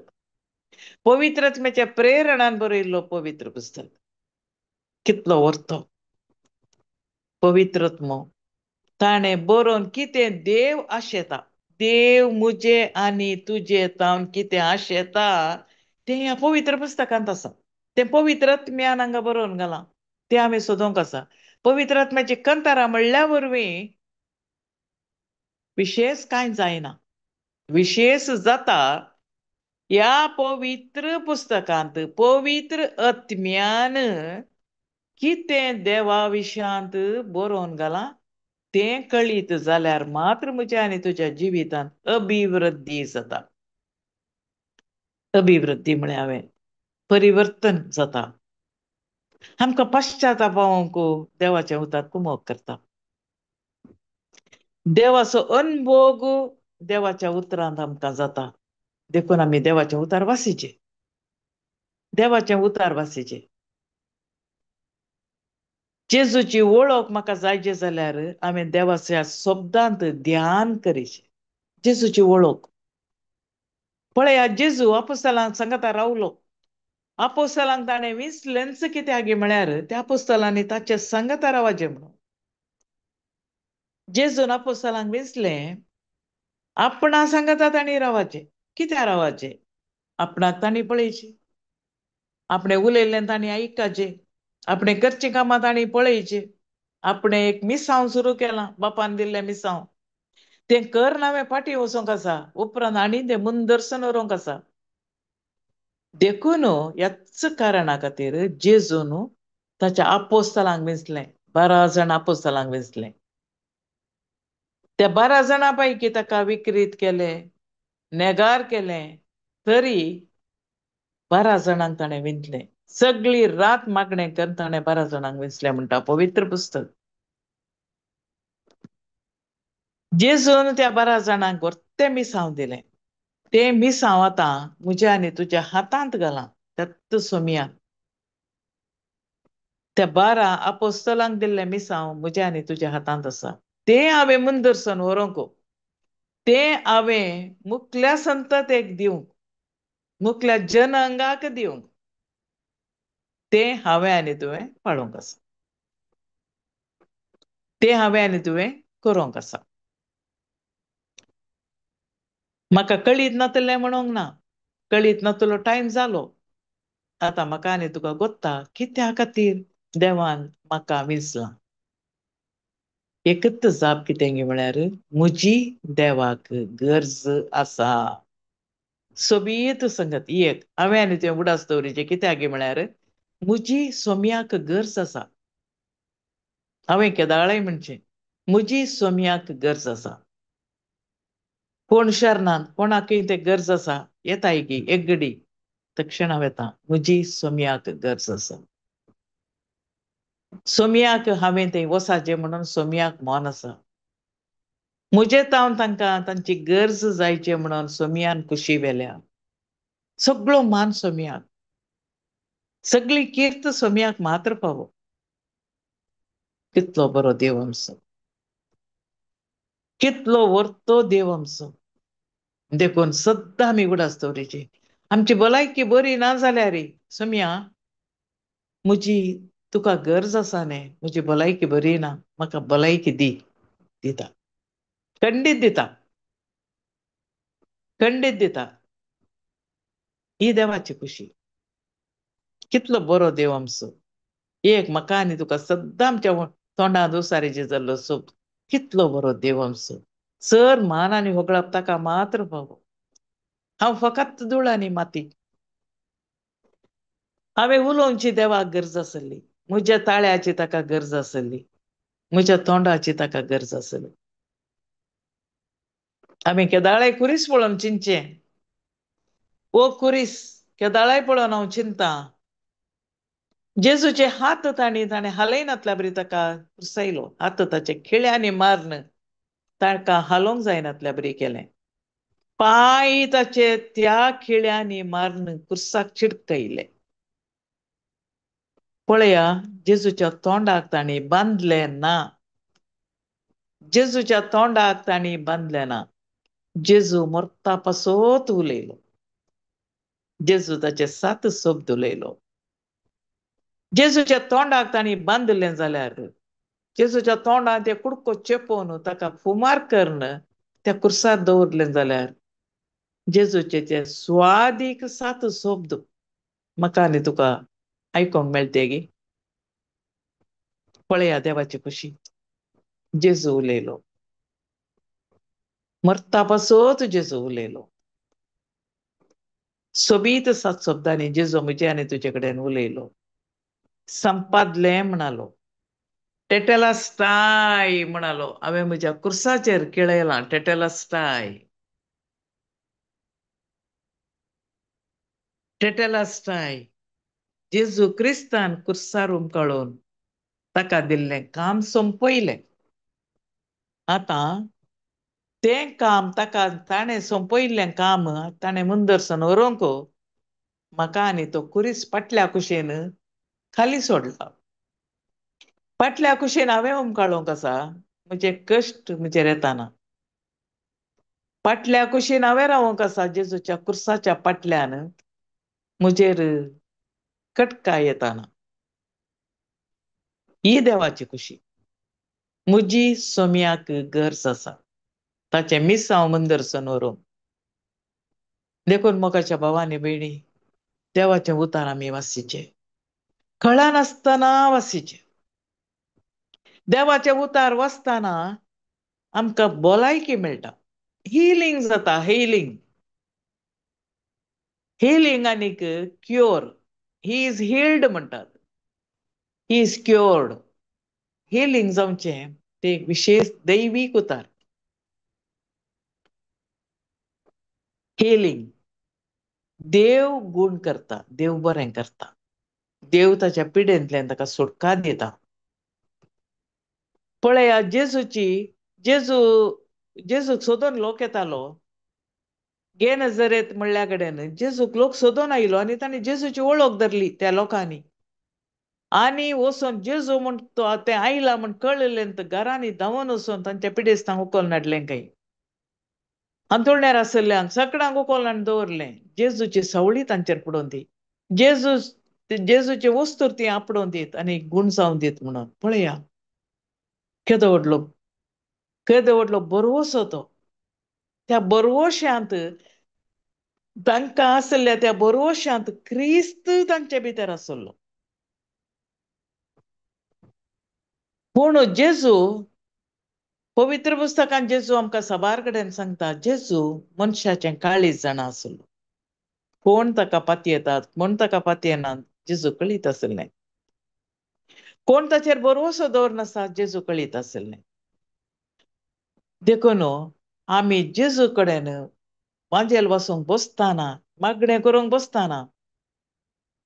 पवित्रत्म्याच्या प्रेरणान बरयल्लो पवित्र पुस्तक. कितलो व्हरतो पवित्रत्मो ताणें बरोवन कितें देव आशेता, देव मुजे आनी तुजे तावन कितें आशेता तें ह्या पवित्र पुस्तकांत आसा. तें पवित्रत्म्यान हांगा बरोवन घालां. तें आमी सोदूंक आसा. पवित्रत्म्याची कंतारां म्हणल्या वरवीं विशेष कांय जायना. विशेष जाता ह्या पवित्र पुस्तकांत पवित्र आत्म्यान कितें देवा विशयांत बरोवन घालां तें कळीत जाल्यार मात्र म्हज्या आनी तुज्या जिवितांत अभिवृद्धी जाता. अभिवृद्धी म्हळ्यार हांवें परिवर्तन जाता. आमकां पश्चातापावंक देवाचें उतार कुमोग करता. देवाचो अनभोग देवाच्या उतरांत आमकां जाता. देखून आमी देवाचें उतार वाचिचें. देवाचें उतार वाचिचें. जेजूची वळख म्हाका जायची जाल्यार हांवें देवाच्या शब्दांत ध्यान करीचें. जेजूची वळख पळया, जेजू आपोस्तलांक सांगता रावलो. आपोस्तलांक ताणें विसलेंच कित्याक म्हळ्यार त्या आपोस्तलांनी ताचे सांगता रावचें म्हणून. जेजून आपोस्तलांक विसलें आपणा सांगता तांणी रावचें. कित्याक रावचें? आपणाक तांणी पळयचें, आपणें उलयल्लें तांणी आयकचें, आपणें करचीं कामां तांणी पळयचें. आपणें एक मिसांव सुरू केलां, बापान दिल्लें मिसांव, तें कर हांवें फाटीं वचोंक आसा, उपरांत आनी तें मुनदर्शन व्हरूंक आसा. देखून ह्याच कारणा खातीर जेजून ताच्या आपोस्तलांक विसलें. 12 जाण आपोस्तलांक विसलें. त्या 12 जाणां पैकी ताका विकृत केलें, नेगार केलें, तरी 12 जाणांक ताणें विंचलें. सगळी रात मागणें करून ताणें 12 जाणांक विंचलें म्हणटा पवित्र पुस्तक. जेजून त्या 12 जाणांक व्हरतें मिसांव दिलें. तें मिसांव आतां म्हज्या आनी तुज्या हातांत घालां. त्यात सोमया त्या 12 आपोस्तलांक दिल्लें मिसांव म्हज्या आनी तुज्या हातांत आसा. तें हांवें मुनदर्शन व्हरूंक, तें हांवें मुखल्या संततेक दिवंक, मुखल्या जनांगाक दिवंक, तें हांवें आनी तुवें पाळोवंक आसा. तें हांवें आनी तुवें करूंक आसा. म्हाका कळीत नातलें म्हणूंक ना. कळीत नातलो टायम जालो. आतां म्हाका आनी तुका गोत्ता कित्या खातीर देवान म्हाका विसलां. एकच जाप कितें गे म्हळ्यार म्हजी देवाक गरज आसा. सोबीत संगत ही एक हांवें आनी तुवें उडास दवरीचें. कित्याक गे म्हळ्यार म्हजी सोम्याक गरज आसा. हांवें केदाळ्ळें म्हणचें म्हजी सोम्याक गरज आसा. कोण शरणांत कोणाकय तें गरज आसा, येताय गी एक घडी तक्षण हांव येतां. म्हजी सोम्याक गरज आसा. सोम्याक हांवें थंय वसाचें म्हणून सोम्याक मोन आसा. म्हजे तावन तांकां तांची गरज जायचे म्हणून सोमयान कुशी व्हेल्या. सगळो मान सोम्याक, सगळी किर्त सोम्याक मात्र फावो. कितलो बरो देव आमचो, कितलो व्हरतो देव आमचो. देखून सद्दां आमी उडास दवरीची. आमची भलायकी बरी ना जाल्यार सोम्या म्हजी तुका गरज आसा न्ही, म्हजी भलायकी बरी ना, म्हाका भलायकी दी. दिता, खंडीत दिता, खंडीत दिता. ही देवाची खुशी. कितलो बरो देव आमचो. एक म्हाका आनी तुका सद्दां आमच्या तोंडांत उसारीचे जाल्लो सोब. कितलो बरो देव आमचो. चड मान आनी होगळाप ताका मात्र फावो. हांव फकत धूळ आनी माती. हांवें उलोवची देवाक गरज आसली. म्हज्या ताळ्याची ताका गरज आसली. म्हज्या तोंडाची ताका गरज आसली. हांवें केदाळे कुरीस पळोवन चिंतचें. ओ कुरीस केदाळाय पळोवन हांव चिंतां. जेजूचे हात ताणें हालयनातल्या बरी ताका कुरसायलो. हात ताचे खिळ्यांनी मारन ताका हालोवंक जायनातल्या बरी केलें. पांय ताचे त्या खिळ्यांनी मारन कुर्साक चिडकयले. पळया, जेजूच्या तोंडाक तांणी बांदलें ना. जेजूच्या तोंडाक तांणी बांदलें ना. जेजू मरता पासत उलयलो. जेजू ताचे 7 शब्द उलयलो. जेजूच्या तोंडाक तांणी बांदलें जाल्यार जेजूच्या तोंडान ते कुडको चेपोवन ताका फुमार करून त्या कुर्सार दवरलें जाल्यार जेजूचे ते स्वादीक 7 शब्द म्हाका आनी तुका आयकोंक मेळटे गे. पळया देवाची खुशी. जेजू उलयलो. मरता पासत जेजू उलयलो. सोबीत 7 शब्दांनी जेजू म्हजे आनी तुजे कडेन उलयलो. संपादलें म्हणालो. टेटेलास्टाय म्हणालो. हांवें म्हज्या कुर्साचेर किळयलां टेटेलास्टाय. टेटेलास्टाय. जेजू क्रिस्तान कुर्सार उमकळोवन ताका दिल्लें काम संपयलें. आतां तें काम ताणें संपयल्लें काम ताणें मुंदरसन व्हरूंक म्हाका आनी तो कुरीस फाटल्या कुशेन खाली सोडला. फाटल्या कुशेन हांवें उमकाळोंक आसा म्हजे कश्ट म्हजेर येताना. फाटल्या कुशीन हांवें रावोंक आसा जेजूच्या कुर्साच्या फाटल्यान म्हजेर कटकाय येताना. ही देवाची खुशी. म्हजी सोम्याक गरज आसा ताचें मिसांव मुंदरसन व्हरूंक. देखून मोगाच्या भावांनी भयणी, देवाचें उतार आमी वासीचें. कळनासतना वासीचें. देवाचें उतार वाचतना आमकां भलायकी मेळटा. हिलींग जाता. हिलींग आनीक क्युअर. ही इज हिल्ड म्हणटात. He is क्युअर्ड. हिलींग जावचें तें एक विशेष दैवीक उतार. हिलींग. देव गूण करता. देव बरें करता. देव ताच्या पिडेंतल्यान ताका सुटका दिता. पळया जेजूक सोदून लोक येतालो. गे नजरेत म्हणल्या कडेन जेजूक लोक सोदून आयलो आनी तांणी जेजूची वळख धरली त्या लोकांनी. आनी वचोन जेजू म्हण तें आयलां म्हण कळयलें घरांनी धांवून वचोन तांच्या पिडेस्तांक उखलून हाडलें काय. अंतुळण्यार आसलेल्यांक सगळ्यांक उखलून हाडून दवरलें. जेजूची सवळी तांचेर पडोवन दी. जेजूचे वस्तूर ती आपणोवन दीत आनी गूण जावन दीत म्हणून. पळया केदो व्हडलो बरवसो तो. त्या बरवश्यांत तांकां आसलेल्या त्या बरवश्यांत क्रिस्त तांचे भितर आसलो. पूण जेजू पवित्र पुस्तकांत जेजू आमकां साबार कडेन सांगता जेजू मनशाचें काळीज जाणा आसलो. कोण ताका पातयेतात कोण ताका पातयेनात जेजू कळीत आसलें. कोण ताचेर बरवसो दवरनासतात जेजू कळीत आसलें. देखून आमी जेजू कडेन वांजेल वाचूंक बसतना मागणें करूंक बसतना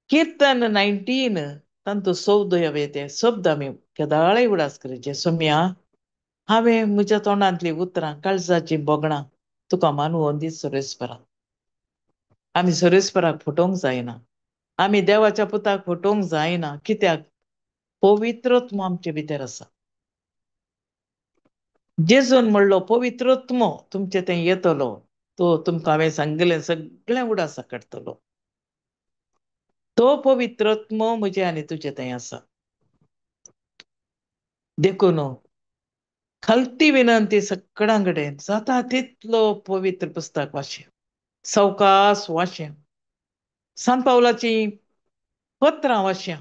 किर्तन 19 तांतू 14 ते शब्द आमी केदाळे उडास करचे. सोम्या, हांवें म्हज्या तोंडांतलीं उतरां काळजाची बोगणां तुका मानवोन दीत सुरेस्परा. आमी सुरेस्पराक फटोवंक जायना. आमी देवाच्या पुताक फटोवंक जायना. कित्याक पवित्रत्व आमचे भितर आसा. जेजून म्हणलो पवित्रत्व तुमचे थंय येतलो. तो तुमकां हांवें सांगिल्लें सगळें उडासा काडटलो. तो पवित्रत्व म्हजे आनी तुजे थंय आसा. देखून खालती विनंती सगळ्यां कडेन जाता तितलो पवित्र पुस्तक वाचय. सावकास वाचय. सांत पावलाची पत्रां वाचया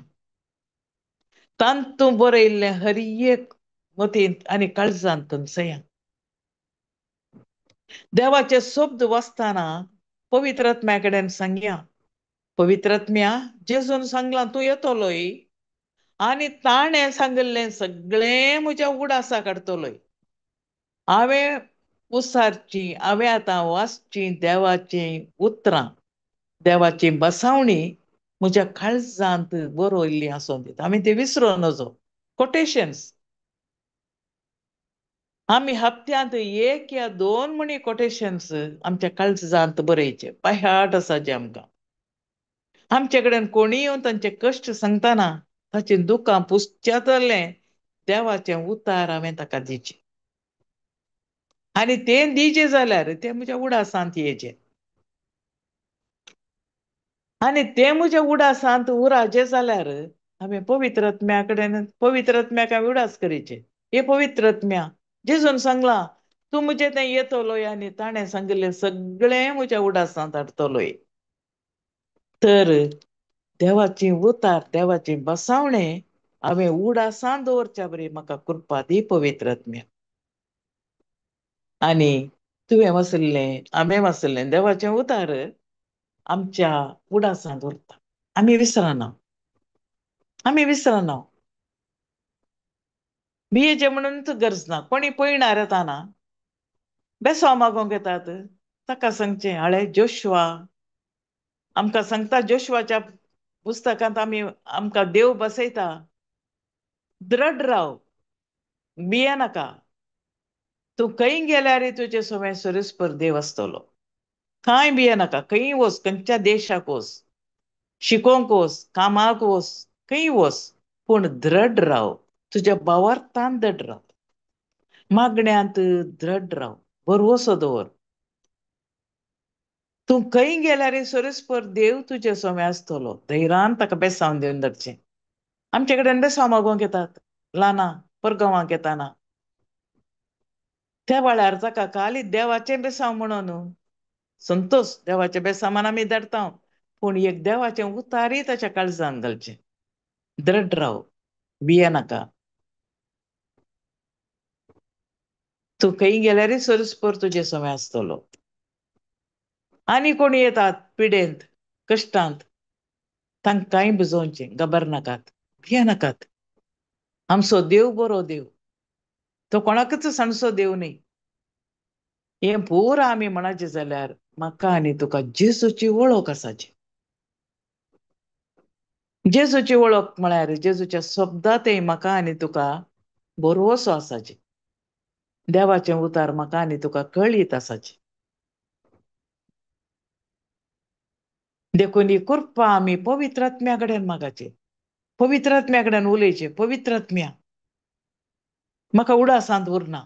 तांतू बरयल्लें हर एक मतींत आनी काळजांत थंडसया. देवाचे शब्द वाचताना पवित्र आत्म्या कडेन सांगया, पवित्र आत्म्या, जेजून सांगलां तूं येतलोय आनी ताणें सांगिल्लें सगळें म्हज्या उडासा काडतलोय. हांवें उसारची, हांवें आतां वाचचीं देवाचीं उतरां, देवाची बसावणी म्हज्या काळजांत बरयल्ली आसूं दीत. हांवें ती विसरूं नजो. कोटेशन्स आमी हप्त्यांत 1 या 2 म्हणी कोटेशन्स आमच्या काळजांत बरयचे, पाह्याट आसा जे आमकां. आमचे कडेन कोणी येवन तांचे कश्ट सांगतना ताचीं दुखां पुसचेतलें देवाचें उतार हांवें ताका दिचें. आनी तें दिचें जाल्यार तें म्हज्या उडासांत येचें. आनी तें म्हज्या उडासांत उराचें जाल्यार हांवें पवित्र आत्म्या कडेन पवित्र आत्म्याक हांवें उडास करीचे. हे पवित्र आत्म्या, जेजून सांगलां तूं म्हजें तें येतलोय आनी ताणें सांगिल्लें सगळें म्हज्या उडासांत हाडटलोय. तर देवाची उतार, देवाची बसावणें हांवें उडासांत दवरच्या बरी म्हाका कृपा दी पवित्र आत्म्या. आनी तुवें वाचल्लें, हांवें वाचल्लें देवाचें उतार आमच्या उडासांत उरता. आमी विसरना. आमी विसरना. भियेचें म्हणूनच गरज ना. कोणी पळयणार येताना बेसांव मागोंक येतात, ताका सांगचें हाळे जोशुआ आमकां सांगता, जोशुआच्या पुस्तकांत आमकां देव बसयता, द्रड राव, भिये नाका, तूं खंय गेल्यार तुजे सोबे सरीसपर देव आसतलो. खंय भिये नाका, खंय वच, खंयच्या देशाक वच, शिकोंक वच, कामाक वच, खंय वच, पूण द्रड राव, तुज्या भावार्थांत दृढ राव, मागण्यांत दृढ राव, भरवोसो दवर. तूं खंय गेल्यार सरीसपर देव तुजे सोबे आसतलो. धैर्यान ताका बेसांव दिवन धाडचें. आमचे कडेन बेसांव मागोंक येतात ल्हानां परगांवांक येताना. त्या वेळार ताका खाली देवाचें बेसांव म्हणून संतोश देवाच्या बेसांवान आमी धाडटा, पूण एक देवाचें उतारय ताच्या काळजांत घालचें. दृढ राव, भिये नाका. तूं खंय गेल्यार सरीसपर तुजे सोबे आसतलो. आनी कोण येतात पिडेंत, कश्टांत, तांकांय बुजोवचें. घाबरनाकात, भिये नाकात. आमचो देव बरो देव, तो कोणाकच सणसो देव न्ही. हें पुराय आमी म्हणचे जाल्यार म्हाका आनी तुका जेजूची वळख आसाची. जेजूची वळख म्हळ्यार जेजूच्या शब्दांतय म्हाका आनी तुका भरवोसो आसाची. देवाचें उतार म्हाका आनी तुका कळीत आसाची. देखून ही कृपा आमी पवित्र आत्म्या कडेन मागचे, पवित्र आत्म्या कडेन उलयचें. पवित्र आत्म्या, म्हाका उडासांत उरना,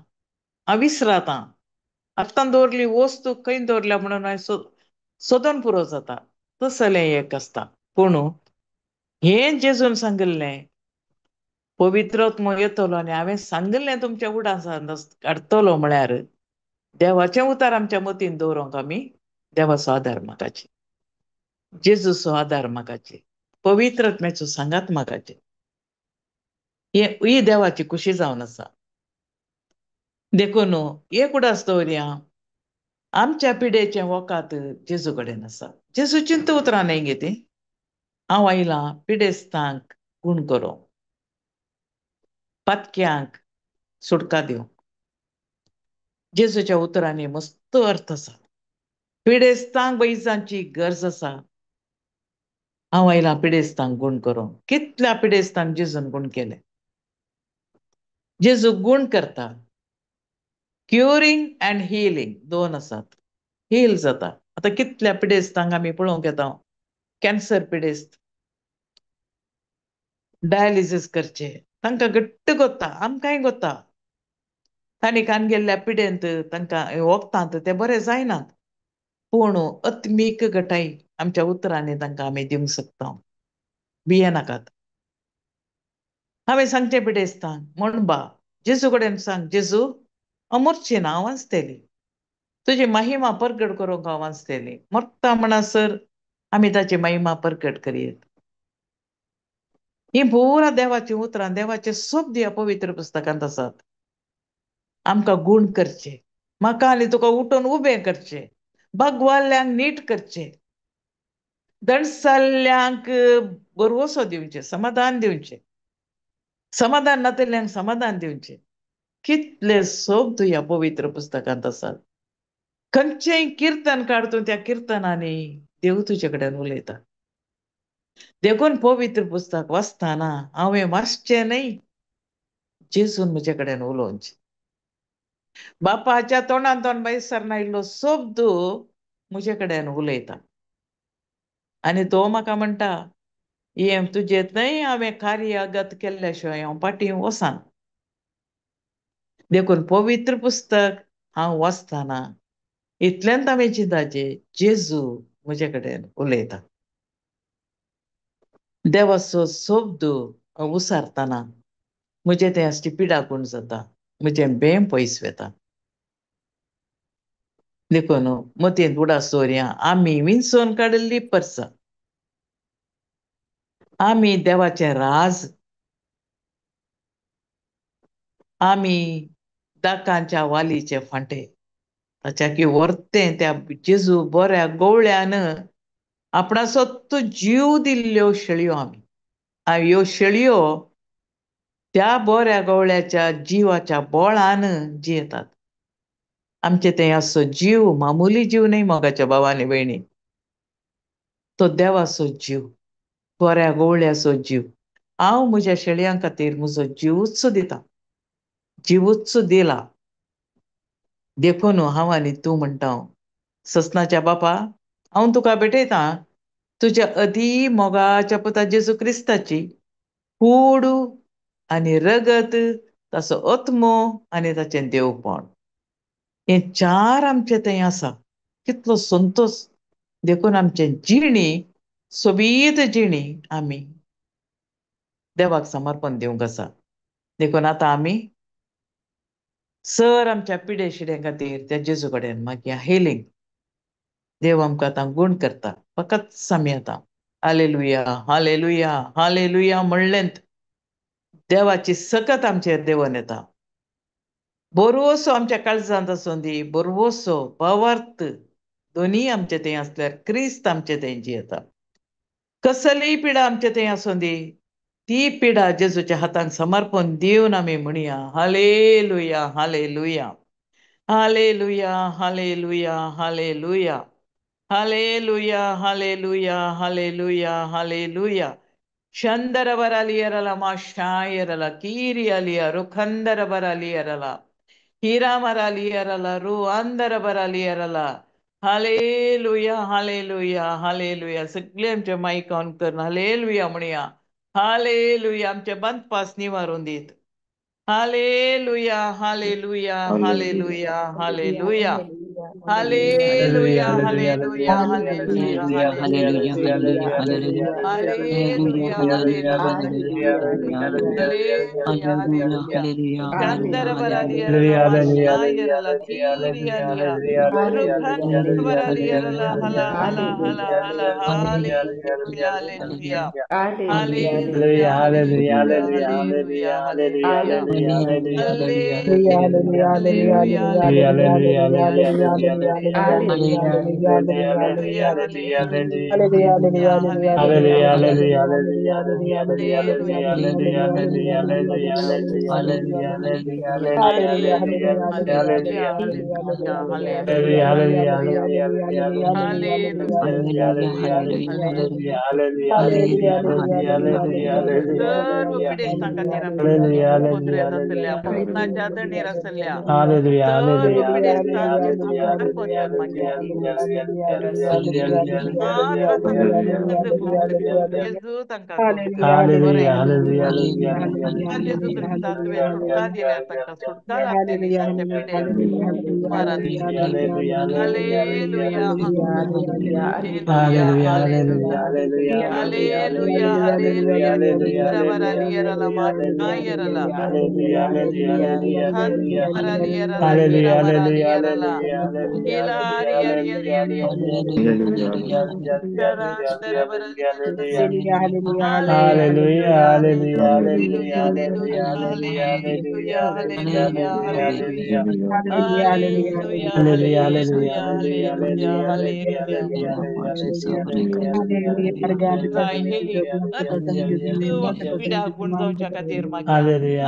हांव विसरातां. हातांत दवरली वस्तू खंय दवरल्या म्हणून हांवें सोदून पुरो जाता, तसलें एक आसता. पूण हें जेजून सांगिल्लें पवित्र आत्मो येतलो आनी हांवें सांगिल्लें तुमच्या उडासांत काडटलो म्हळ्यार देवाचें उतार आमच्या मतींत दवरूंक आमी देवाचो आदार मागचे, जेजूचो आदार मागचे, पवित्र आत्म्याचो सांगात मागचे. ही देवाची खुशी जावन आसा. देखून एक उडास दवरया, आमच्या पिडेचे वोकात जेजू कडेन आसा. जेजू चिंत उतरां न्ही गे ती. हांव आयलां पिडेस्तांक गूण करूंक, पातक्यांक सुटका दिवंक. जेजूच्या उतरांनी मस्त अर्थ आसा. पिडेस्तांक बैजांची गरज आसा. हांव आयलां पिडेस्तांक गूण करूंक. कितल्या पिडेस्तांक जेजून गूण केलें. जेजू गूण करता. क्युरिंग अँड हिलिंग 2 आसात. हील जाता. आतां कितल्या पिडेस्तांक आमी पळोवंक येता, कॅन्सर पिडेस्त, डायलिसीस करचे, तांकां घट्ट कोत्ता, आमकांय कोत्ता. तांणी गेल्ल्या पिडेंत तांकां वखदांत ते बरे जायनात, पूण आत्मीक घटाय आमच्या उतरांनी तांकां आमी दिवंक शकता. भिये नाकात. हांवें सांगचें पिडेस्तांक, म्हणबा जेजू कडेन सांग, जेजू हांव मरची ना, हांव वाचतलें. तुजी महिमा परगट करूंक हांव वाचतलें. मरता म्हणसर आम्ही ताची महिमा प्रकट करीत. ही पुरा देवाची उतरां देवाचे शब्द ह्या पवित्र पुस्तकांत आसात. आमकां गुण करचे, म्हाका आनी तुका उठून उबें करचे, भगवाल्ल्यांक नीट करचे, दणसल्ल्यांक बरवसो दिवचे, समाधान दिवचे, समाधान नातिल्ल्यांक समाधान दिवचे. कितले शब्द ह्या पवित्र पुस्तकांत आसात. खंयचेय कीर्तन काढतून त्या किर्तनांनी देव तुजे कडेन उलयता. देखून पवित्र पुस्तक वाचतना हांवें वाचचें न्हय, जेजून म्हजे कडेन उलोवचें. बापाच्या तोंडांतल्यान भायर सरनायिल्लो शब्द म्हजे कडेन उलयता. आनी तो म्हाका म्हणटा, हें तुजें न्हय, हांवें कार्यागत केल्ल्या शिवाय हांव फाटीं वचना. देखून पवित्र पुस्तक हांव वाचतना इतल्यांत हांवें चिंताचें, जेजू म्हजे कडेन उलयता. देवाचो शब्द उसारतना म्हजें तें असली पिडाकूण जाता, म्हजें बें पयस वेता. देखून मतींत उडास दवरया, आमी विंचून काडिल्लीं परसां, आमी देवाचें राज, आमी दाकांच्या वालीचे फांटे. ताच्या की व्हरतें त्या जेजू बऱ्या गवळ्यान आपणाचो जीव दिल्ल्यो शेळयो आमी. ह्यो शेळयो त्या बऱ्या गवळ्याच्या जिवाच्या बळान जियेतात. आमचे तें असो जीव मामुली जीव न्हय मोगाच्या भावांनी भयणी, तो देवाचो जीव, बऱ्या गवळ्याचो जीव. हांव म्हज्या शेळयां खातीर म्हजो जीवच दिता, जीवच दिला. देखून हांव आनी तूं म्हणटा, ससनाच्या बापा, हांव तुका भेटयतां तुज्या अती मोगाच्या पुता जेजू क्रिस्ताची कूड आनी रगत, ताचो आत्मो आनी ताचें देवपण. हे चार आमचे थंय आसा. कितलो संतोष. देखून आमचे जिणी, सोबीत जिणी आमी देवाक समर्पण दिवंक आसा. देखून आतां आमी सर आमच्या पिडे शिडे खातीर त्या जेजू कडेन मागया हेलिंग. देव आमकां आतां गूण करता, फकत सामी आतां हालेलुया हालेलुया हालेलुया म्हणलेंत देवाची सकत आमचेर देंवन येता. बरोसो आमच्या काळजांत आसूं दी, बरोसो भावार्थ दोनी आमचे थंय आसल्यार क्रिस्त आमचे थंय जियेता. कसलीय पिडा आमचे थंय आसूं दी, ती पिडा जेजूच्या हातांत समर्पण दिवन आमी म्हणया हालेलुया hallelujah hallelujah hallelujah hallelujah hallelujah hallelujah hallelujah hallelujah. शंदर बरालियरला माशायरला कीरियलिया रुखंदर बरालियरला हिरामरालियरला रू अंदर बरालियरला. हालेलुया हालेलुया हालेलुया. सगळे आमचे माईक ऑन करून हालेलुया म्हणया. हालेलुया. आमचे बंद पास निवारून दीत. हालेलुया hallelujah hallelujah hallelujah hallelujah hallelujah hallelujah Hallelujah, hallelujah, हालेलुया hallelujah, hallelujah, हालेलुया hallelujah, हालेलुया hallelujah, hallelujah, हालेलुया hallelujah, हालेलुया. hallelujah, Chandar hallelujah, baraliyarala hallelujah, mashayarala kirialiya rukhanda baraliyarala hala hala hala hala hallelujah hallelujah hallelujah hallelujah hallelujah hallelujah hallelujah hallelujah hallelujah hallelujah hallelujah hallelujah hallelujah hallelujah hallelujah hallelujah hallelujah सर्व पिडेस्तां खातीर आमी पोदरे जातल्या मरणाच्या दंडीर आसल्या सर्व पिडेस्तांक जेजू समर्पण दिवन मागया मात्र तांकां गुण करीत जेजू तांकां बरें जेजू क्रिस्ता तुवें सुटका दिल्यार तांकां सुटका लाभलेली तांचे पिडेर मारान दी. Hallelujah hallelujah hallelujah hallelujah hallelujah किराबरालियरला माशायरला रुखांदरालियरला किराबरालियरला Hilari, yari, yari, yari, yari. Sharandara barali, Hallelujah, hallelujah, hallelujah, hallelujah, hallelujah, hallelujah, hallelujah, hallelujah, hallelujah. hallelujah, Hallelujah, hallelujah, hallelujah, hallelujah, hallelujah. काय हे पिढा गुण जाऊच्या खातीर मागया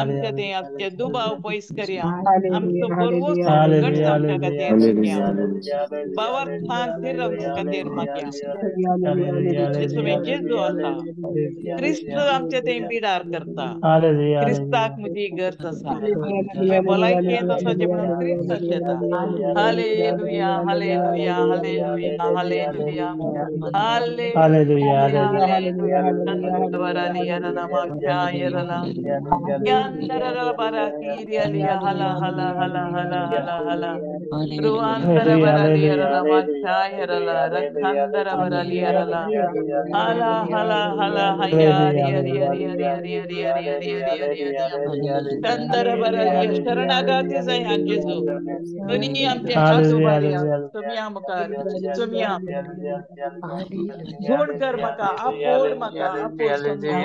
आमच्या ते आजचे दुबाव पयस करया आमचो परवोसो घट hallelujah, जावच्या hallelujah, खातीर मागया hallelujah, बावर थान स्थिर रावच्या खातीर मागया hallelujah, जेसुवे जेजू आसा क्रिस्त आमचे ते बिडार करता क्रिस्ताक म्हजी गरज आसा तुवें भलायकेंत आसाचे म्हणून क्रिस्त आशेता hallelujah hallelujah hallelujah hallelujah hallelujah hallelujah वराली यारला मागच्या यारला Yandara barakiriya hala hala hala hala hala hala. Ruandara baraliya la machaya la rakhandara baraliya la. Hala hala hala hayari yari yari yari yari yari yari yari yari yari yari. Chandara baraliya शरणागती जाय हा जेजू तुनी आमचे हात उबारया तुम्ही आमकार तुम्ही गुण कर म्हाका आपोड समजून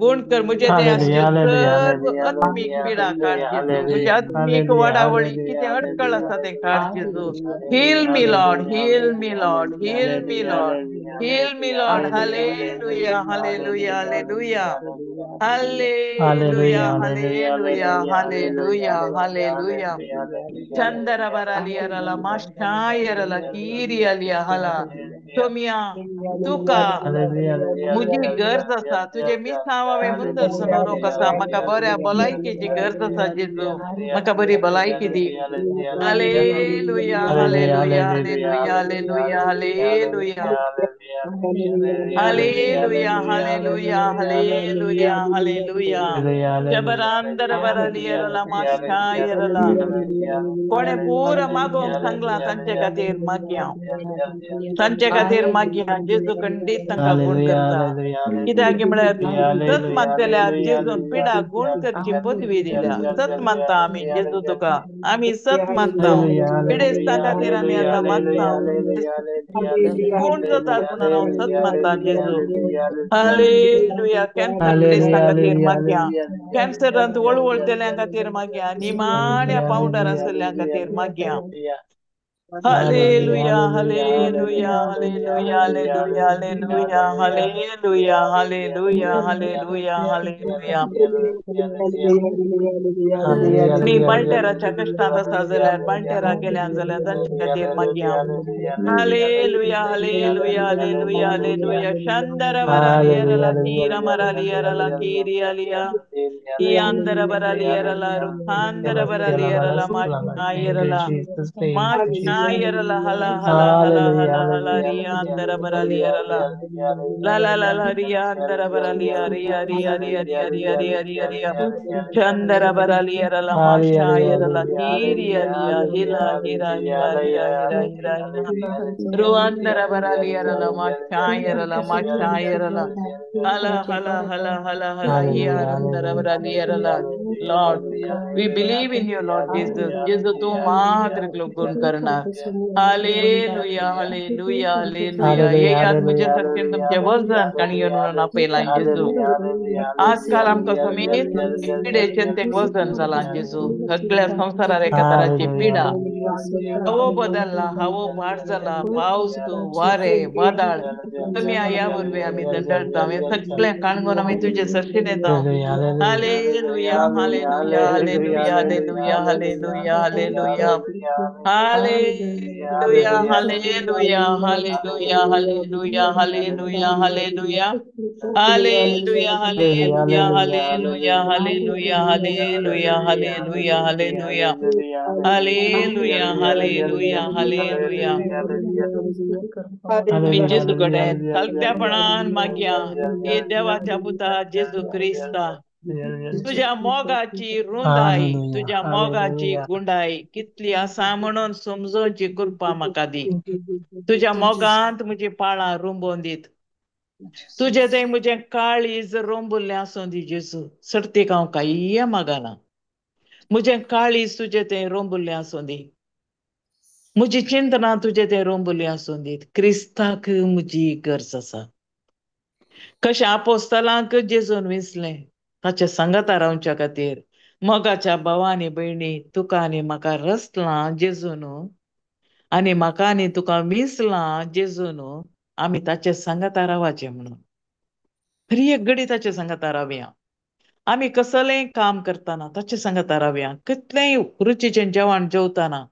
गुण कर म्हणजे ते आमचे सर्व आत्मीक पिडा काड जेजू म्हणजे आत्मीक वडावळी कितें अडकळ आसा ते काड जेजू heal me lord heal me lord heal me lord heal me lord hallelujah hallelujah hallelujah hallelujah hallelujah hallelujah hallelujah चंदरा बरालियरला माशायरला कीरियलिया हाला सोमिया तुका मुजी गरज आसा तुझे मिसावावे मुंदर सोनोरो कसा म्हाका बऱ्या भलायकेची गरज आसा जेजू म्हाका बरी भलायकी दी hallelujah hallelujah hallelujah hallelujah hallelujah Hallelujah, hallelujah, hallelujah, hallelujah. Shabarandara baraliyarala mashayarala. कोणे पूर मागोंक सांगला तांचे खातीर मागया तांचे खातीर मागया जेजू खंडीत तांकां गुण करता कित्याक म्हळ्यार सत मागतल्या जेजून पिडा गुण करची पदवी दिल्या सत मानता आमी जेजू तुका आमी सत मानता पिडेस्तां खातीर आमी आतां मागता गुण जातात म्हणून हांव सत मानता जेजू हालेलुया कॅन्सर पिडेस्तां खातीर मागया कॅन्सरांत वळवळतेल्या खातीर मागया निमाण्या पावंडार आसलेल्या खातीर मागया Hallelujah, hallelujah, hallelujah, hallelujah, hallelujah, hallelujah, hallelujah, hallelujah, hallelujah. मी बाळटेराच्या कश्टांत आसा जाल्यार बाळटेरा गेल्या जाल्यार तांचे खातीर मागया Hallelujah, hallelujah, hallelujah, hallelujah. Shandara baraliyarala kira maraliyarala kiriyalia. Yandara baraliyarala rukhandara baraliyarala mashayarala. Mashayarala hala hala hala hala hala riyandara baraliyarala. La la la la riyandara baraliya riya riya riya riya riya riya riya riya. Chandara baraliyarala mashayarala kiriyalia hila hira hira hira hira hira hira. Ruandara baraliyarala mashayarala hala hala hala hala hala yarandara baraliyarala. Lord, we believe in you, Lord Jesus. Jesus तू मात्र लोगों करना. Hallelujah hallelujah hallelujah. ये याद मुझे सकते तुमचे वजन कणियों ना पेला जेजू. आजकाल आमकां समेत पिडेचें तें वजन जालां जेजू. सगळ्या संवसारार एका तराची पिडा. हवो बदलला हवो भार जाला पावस वारे वादळ कमी या वरवीं आमी दंडळटा हे सगळें काणकोण आमी तुजे सर्तीन येता hallelujah hallelujah hallelujah hallelujah hallelujah hallelujah hallelujah hallelujah hallelujah hallelujah hallelujah hallelujah Hallelujah, hallelujah, hallelujah, hallelujah, hallelujah, hallelujah, hallelujah. Hallelujah, hallelujah, hallelujah. मी जेजू कडेन सालत्यापणान मागया हे देवाच्या पुता जेजू क्रिस्ता तुझ्या मोगाची रुंदाई तुझ्या मोगाची गुंडाई कितली आसा म्हणून समजोवची कृपा म्हाका दी तुझ्या मोगांत म्हजी पाळां रुंबोवन दीत तुझे थंय म्हजें काळीज रोंबुल्लें आसूं दी जेजू सर्तीक हांव कांय मागना म्हजें काळीज तुजें थंय रोंबुल्लें आसूं दी म्हजी चिंतना तुजे ते रोंबोली आसूं दीत. क्रिस्ताक म्हजी गरज आसा. कशें आपोस्तलांक जेजून विसलें ताचे संगता रावच्या खातीर मोगाच्या भावा आनी भयणी तुका आनी म्हाका रचलां जेजून आनी म्हाका आनी तुका विसलां जेजून आमी ताचे संगता रावचें म्हणून. खरी एक घडी ताचे संगता रावया. आमी कसलेंय काम करतना ताचे संगता रावया. कितलेंय रुचीचें जेवण जेवतना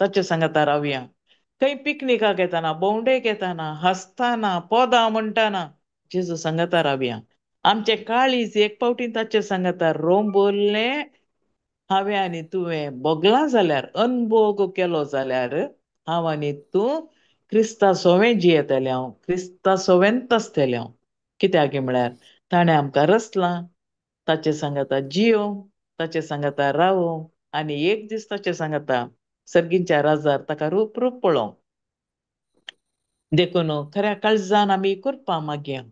ताचे संगता रावया. खंय पिकनिकाक येतना, भोंवडेक येतना, हसतना, पोदां म्हणटाना जेजू संगता रावया. आमचें काळीज एक फावटी ताचे संगता रोंबोल्लें हांवें आनी तुवें भोगलां जाल्यार, अनभोग केलो जाल्यार हांव आनी तूं क्रिस्ता सोवें जियेतलें हांव, क्रिस्ता सोवेंत आसतलें हांव. कित्याक म्हळ्यार ताणें आमकां रचलां, ताचे संगता जियों, ताचे संगता रावों आनी एक दीस ताचे संगता सर्गींच्या राजार ताका रूप रूप पळोवंक. देखून खऱ्या काळजान आमी करपा मागया.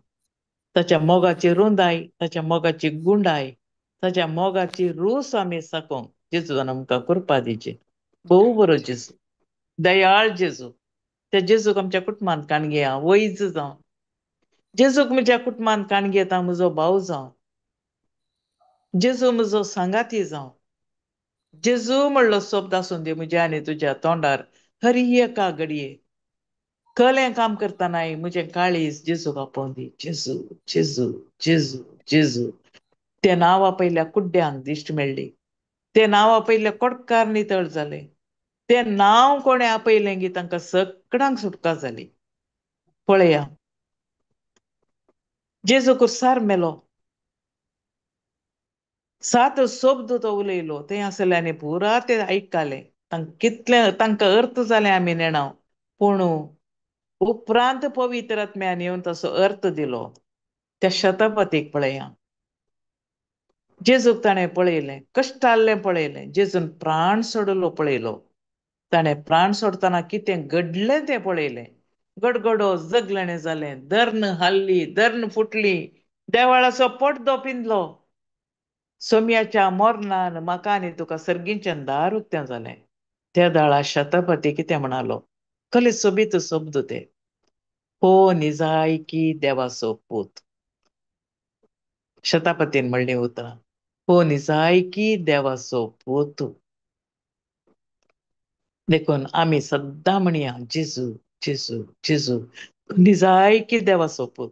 ताच्या मोगाची रुंदाय, ताच्या मोगाची गुंडाय, ताच्या मोगाची रूस आमी साकोंक जेजून आमकां करपा दिचे. भोव बरो जेजू, दयाळ जेजू. त्या जेजूक आमच्या कुटुंबांत काणगेया, वैज जावं. जेजूक म्हज्या कुटुंबांत काणगेता म्हजो भाव जावं. जेजू म्हजो सांगाती जावं. जेजू म्हणलो शब्द आसूं दी म्हज्या आनी तुज्या तोंडार हर एका घडये. खलें काम करतनाय म्हजें काळीज जेजूक आपोवं दी. जेजू जेजू जेजू जेजू. तें नांव आपयल्या कुड्ड्यांक दिश्ट मेळ्ळी. तें नांव आपयल्या कोडकार नितळ जाले. तें नांव कोणें आपयलें की तांकां सगळ्यांक सुटका जाली. पळया, जेजू कुर्सार मेलो. 7 शब्द तो उलयलो. थंय आसल्यांनी पुरा ते आयकताले. तांकां अर्थ जालें आमी नेणाव. पूण उपरांत पवित्र आत्म्यान येवन ताचो अर्थ दिलो. त्या शतपतीक पळया. जेजूक ताणें पळयलें, कश्टाल्लें पळयलें, जेजून प्राण सोडलो पळयलो. ताणें प्राण सोडतना कितें घडलें तें पळयलें. गडगडो जगलणें जालें, धर्ण हाल्ली, धर्ण फुटली, देवाळाचो पडदो पिंजलो. सोम्याच्या मोरणान म्हाका आनी तुका सर्गींच्यान दार उक्तें जालें. त्या दाळा शतपती कितें म्हणालो? कसले सोबीत शब्द ते. हो निजायकी देवाचो पूत. शतापतीन म्हणली उतरां. हो निजायकी देवाचो पूत. देखून आमी सद्दां म्हणया जेजू जेजू जेजू तूं निजायकी देवाचो पूत.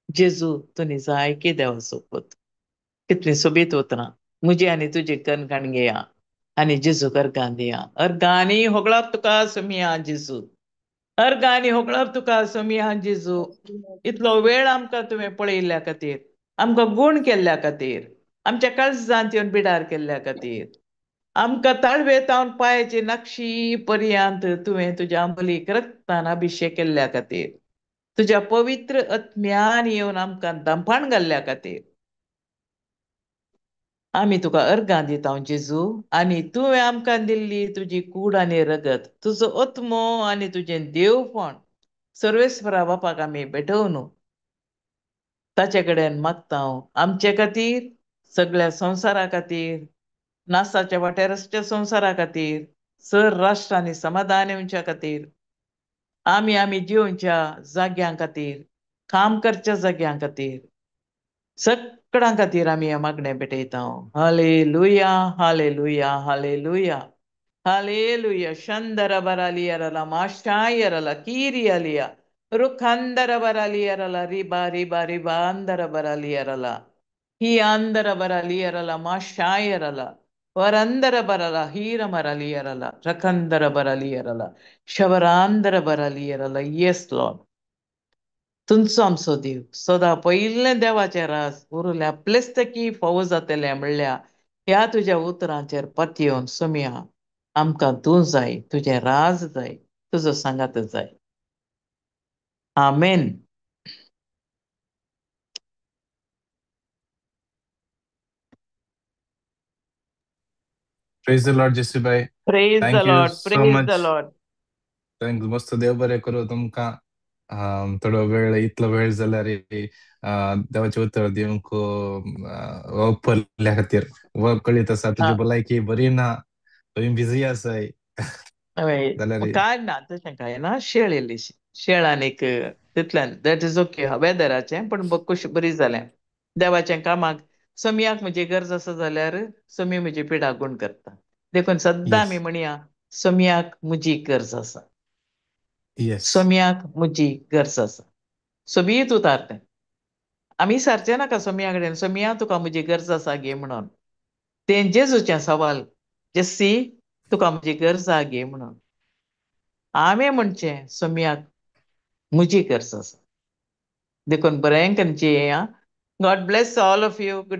जेजू तूं निजायकी देवाचो पूत. कितलीं सोबीत उतरां म्हजी आनी तुजी कणकाण घेया आनी जेजूक अर्गां दिया. अर्गांनी होगळप तुका सोमिया जेजू. अर्गांनी होगळप तुका सोमिया जेजू. इतलो वेळ आमकां तुवें पळयल्ल्या खातीर, आमकां गूण केल्ल्या खातीर, आमच्या काळजांत येवन बिडार केल्ल्या खातीर, आमकां ताळवेतावन पांयाची नक्षी पर्यंत तुवें तुज्या अंबलीक रक्तान अभिशेक केल्ल्या खातीर, तुज्या पवित्र आत्म्यान येवन आमकां दंपाण घाल्ल्या खातीर आमी तुका अर्गां दिता जेजू. आनी तुवें आमकां दिल्ली तुजी कूड आनी रगत, तुजो आत्मो आनी तुजें देवपण सर्वेस्वरा बापाक आमी भेटोवन ताचे कडेन मागता आमचे खातीर, सगळ्या संवसारा खातीर, नासाच्या वाठाराच्या संवसारा खातीर, सर राष्ट्र आनी समाधान येवच्या खातीर, आमी जिवच्या जाग्यां खातीर, काम करच्या जाग्यां खातीर, सगळ्यां खातीर आमी हें मागणें भेटयता. Hallelujah hallelujah hallelujah hallelujah. शंदर बरालियरला माशायरला किरियलिया रुखंदर बरालियरला रिबा रिबा रिबा अंदर बरालियरला ही अंदर बरालियरला माशायरला वरंदर बरला हीर मरालियरला रखंदर बरालियरला शवरांदर बरालियरला. येस लॉर्ड, तुमचो आमचो देव सदां पयिल्लें देवाचें राज उरल्या प्लेस्तकी फावो जातलें म्हणल्या ह्या तुज्या उतरांचेर पत्योन सोम्या आमकां तूं जाय, तुजें राज जाय, तुजो सांगात जाय. आमेन. प्रेज द लॉर्ड जेसूबाई. Praise the thank you lord, so praise the much. Lord. Thanks. मस्त देव बरें करूं तुमकां. थोडो वेळ इतलो वेळ जाल्यार देवाचें उतर दिवंक वापरल्या खातीर. कळीत आसा तुजी भलायकी बरी ना, तुमी बिजी आसाय. जाल्यार काय ना तशें काय ना शेळ येयल्लीशी शेळ आनीक तितल्यान दॅट इज ओके वेदराचें पण कशी बरी जालें देवाच्या कामाक समयाक म्हजी गरज आसा जाल्यार समी म्हजी पिडा गूण करता देखून सद्दां आमी येस म्हणया समयाक म्हजी गरज आसा येस समयाक म्हजी गरज आसा सोबीत उतारतें आमी सारचे नाका सोमया कडेन सोमया तुका म्हजी गरज आसा गे म्हणून तें जेजूचें सवाल जेस्सी तुका म्हजी गरज आसा गे म्हणून आमी म्हणचें सोमयाक म्हजी गरज आसा देखून बरें करून जियेया God bless all of you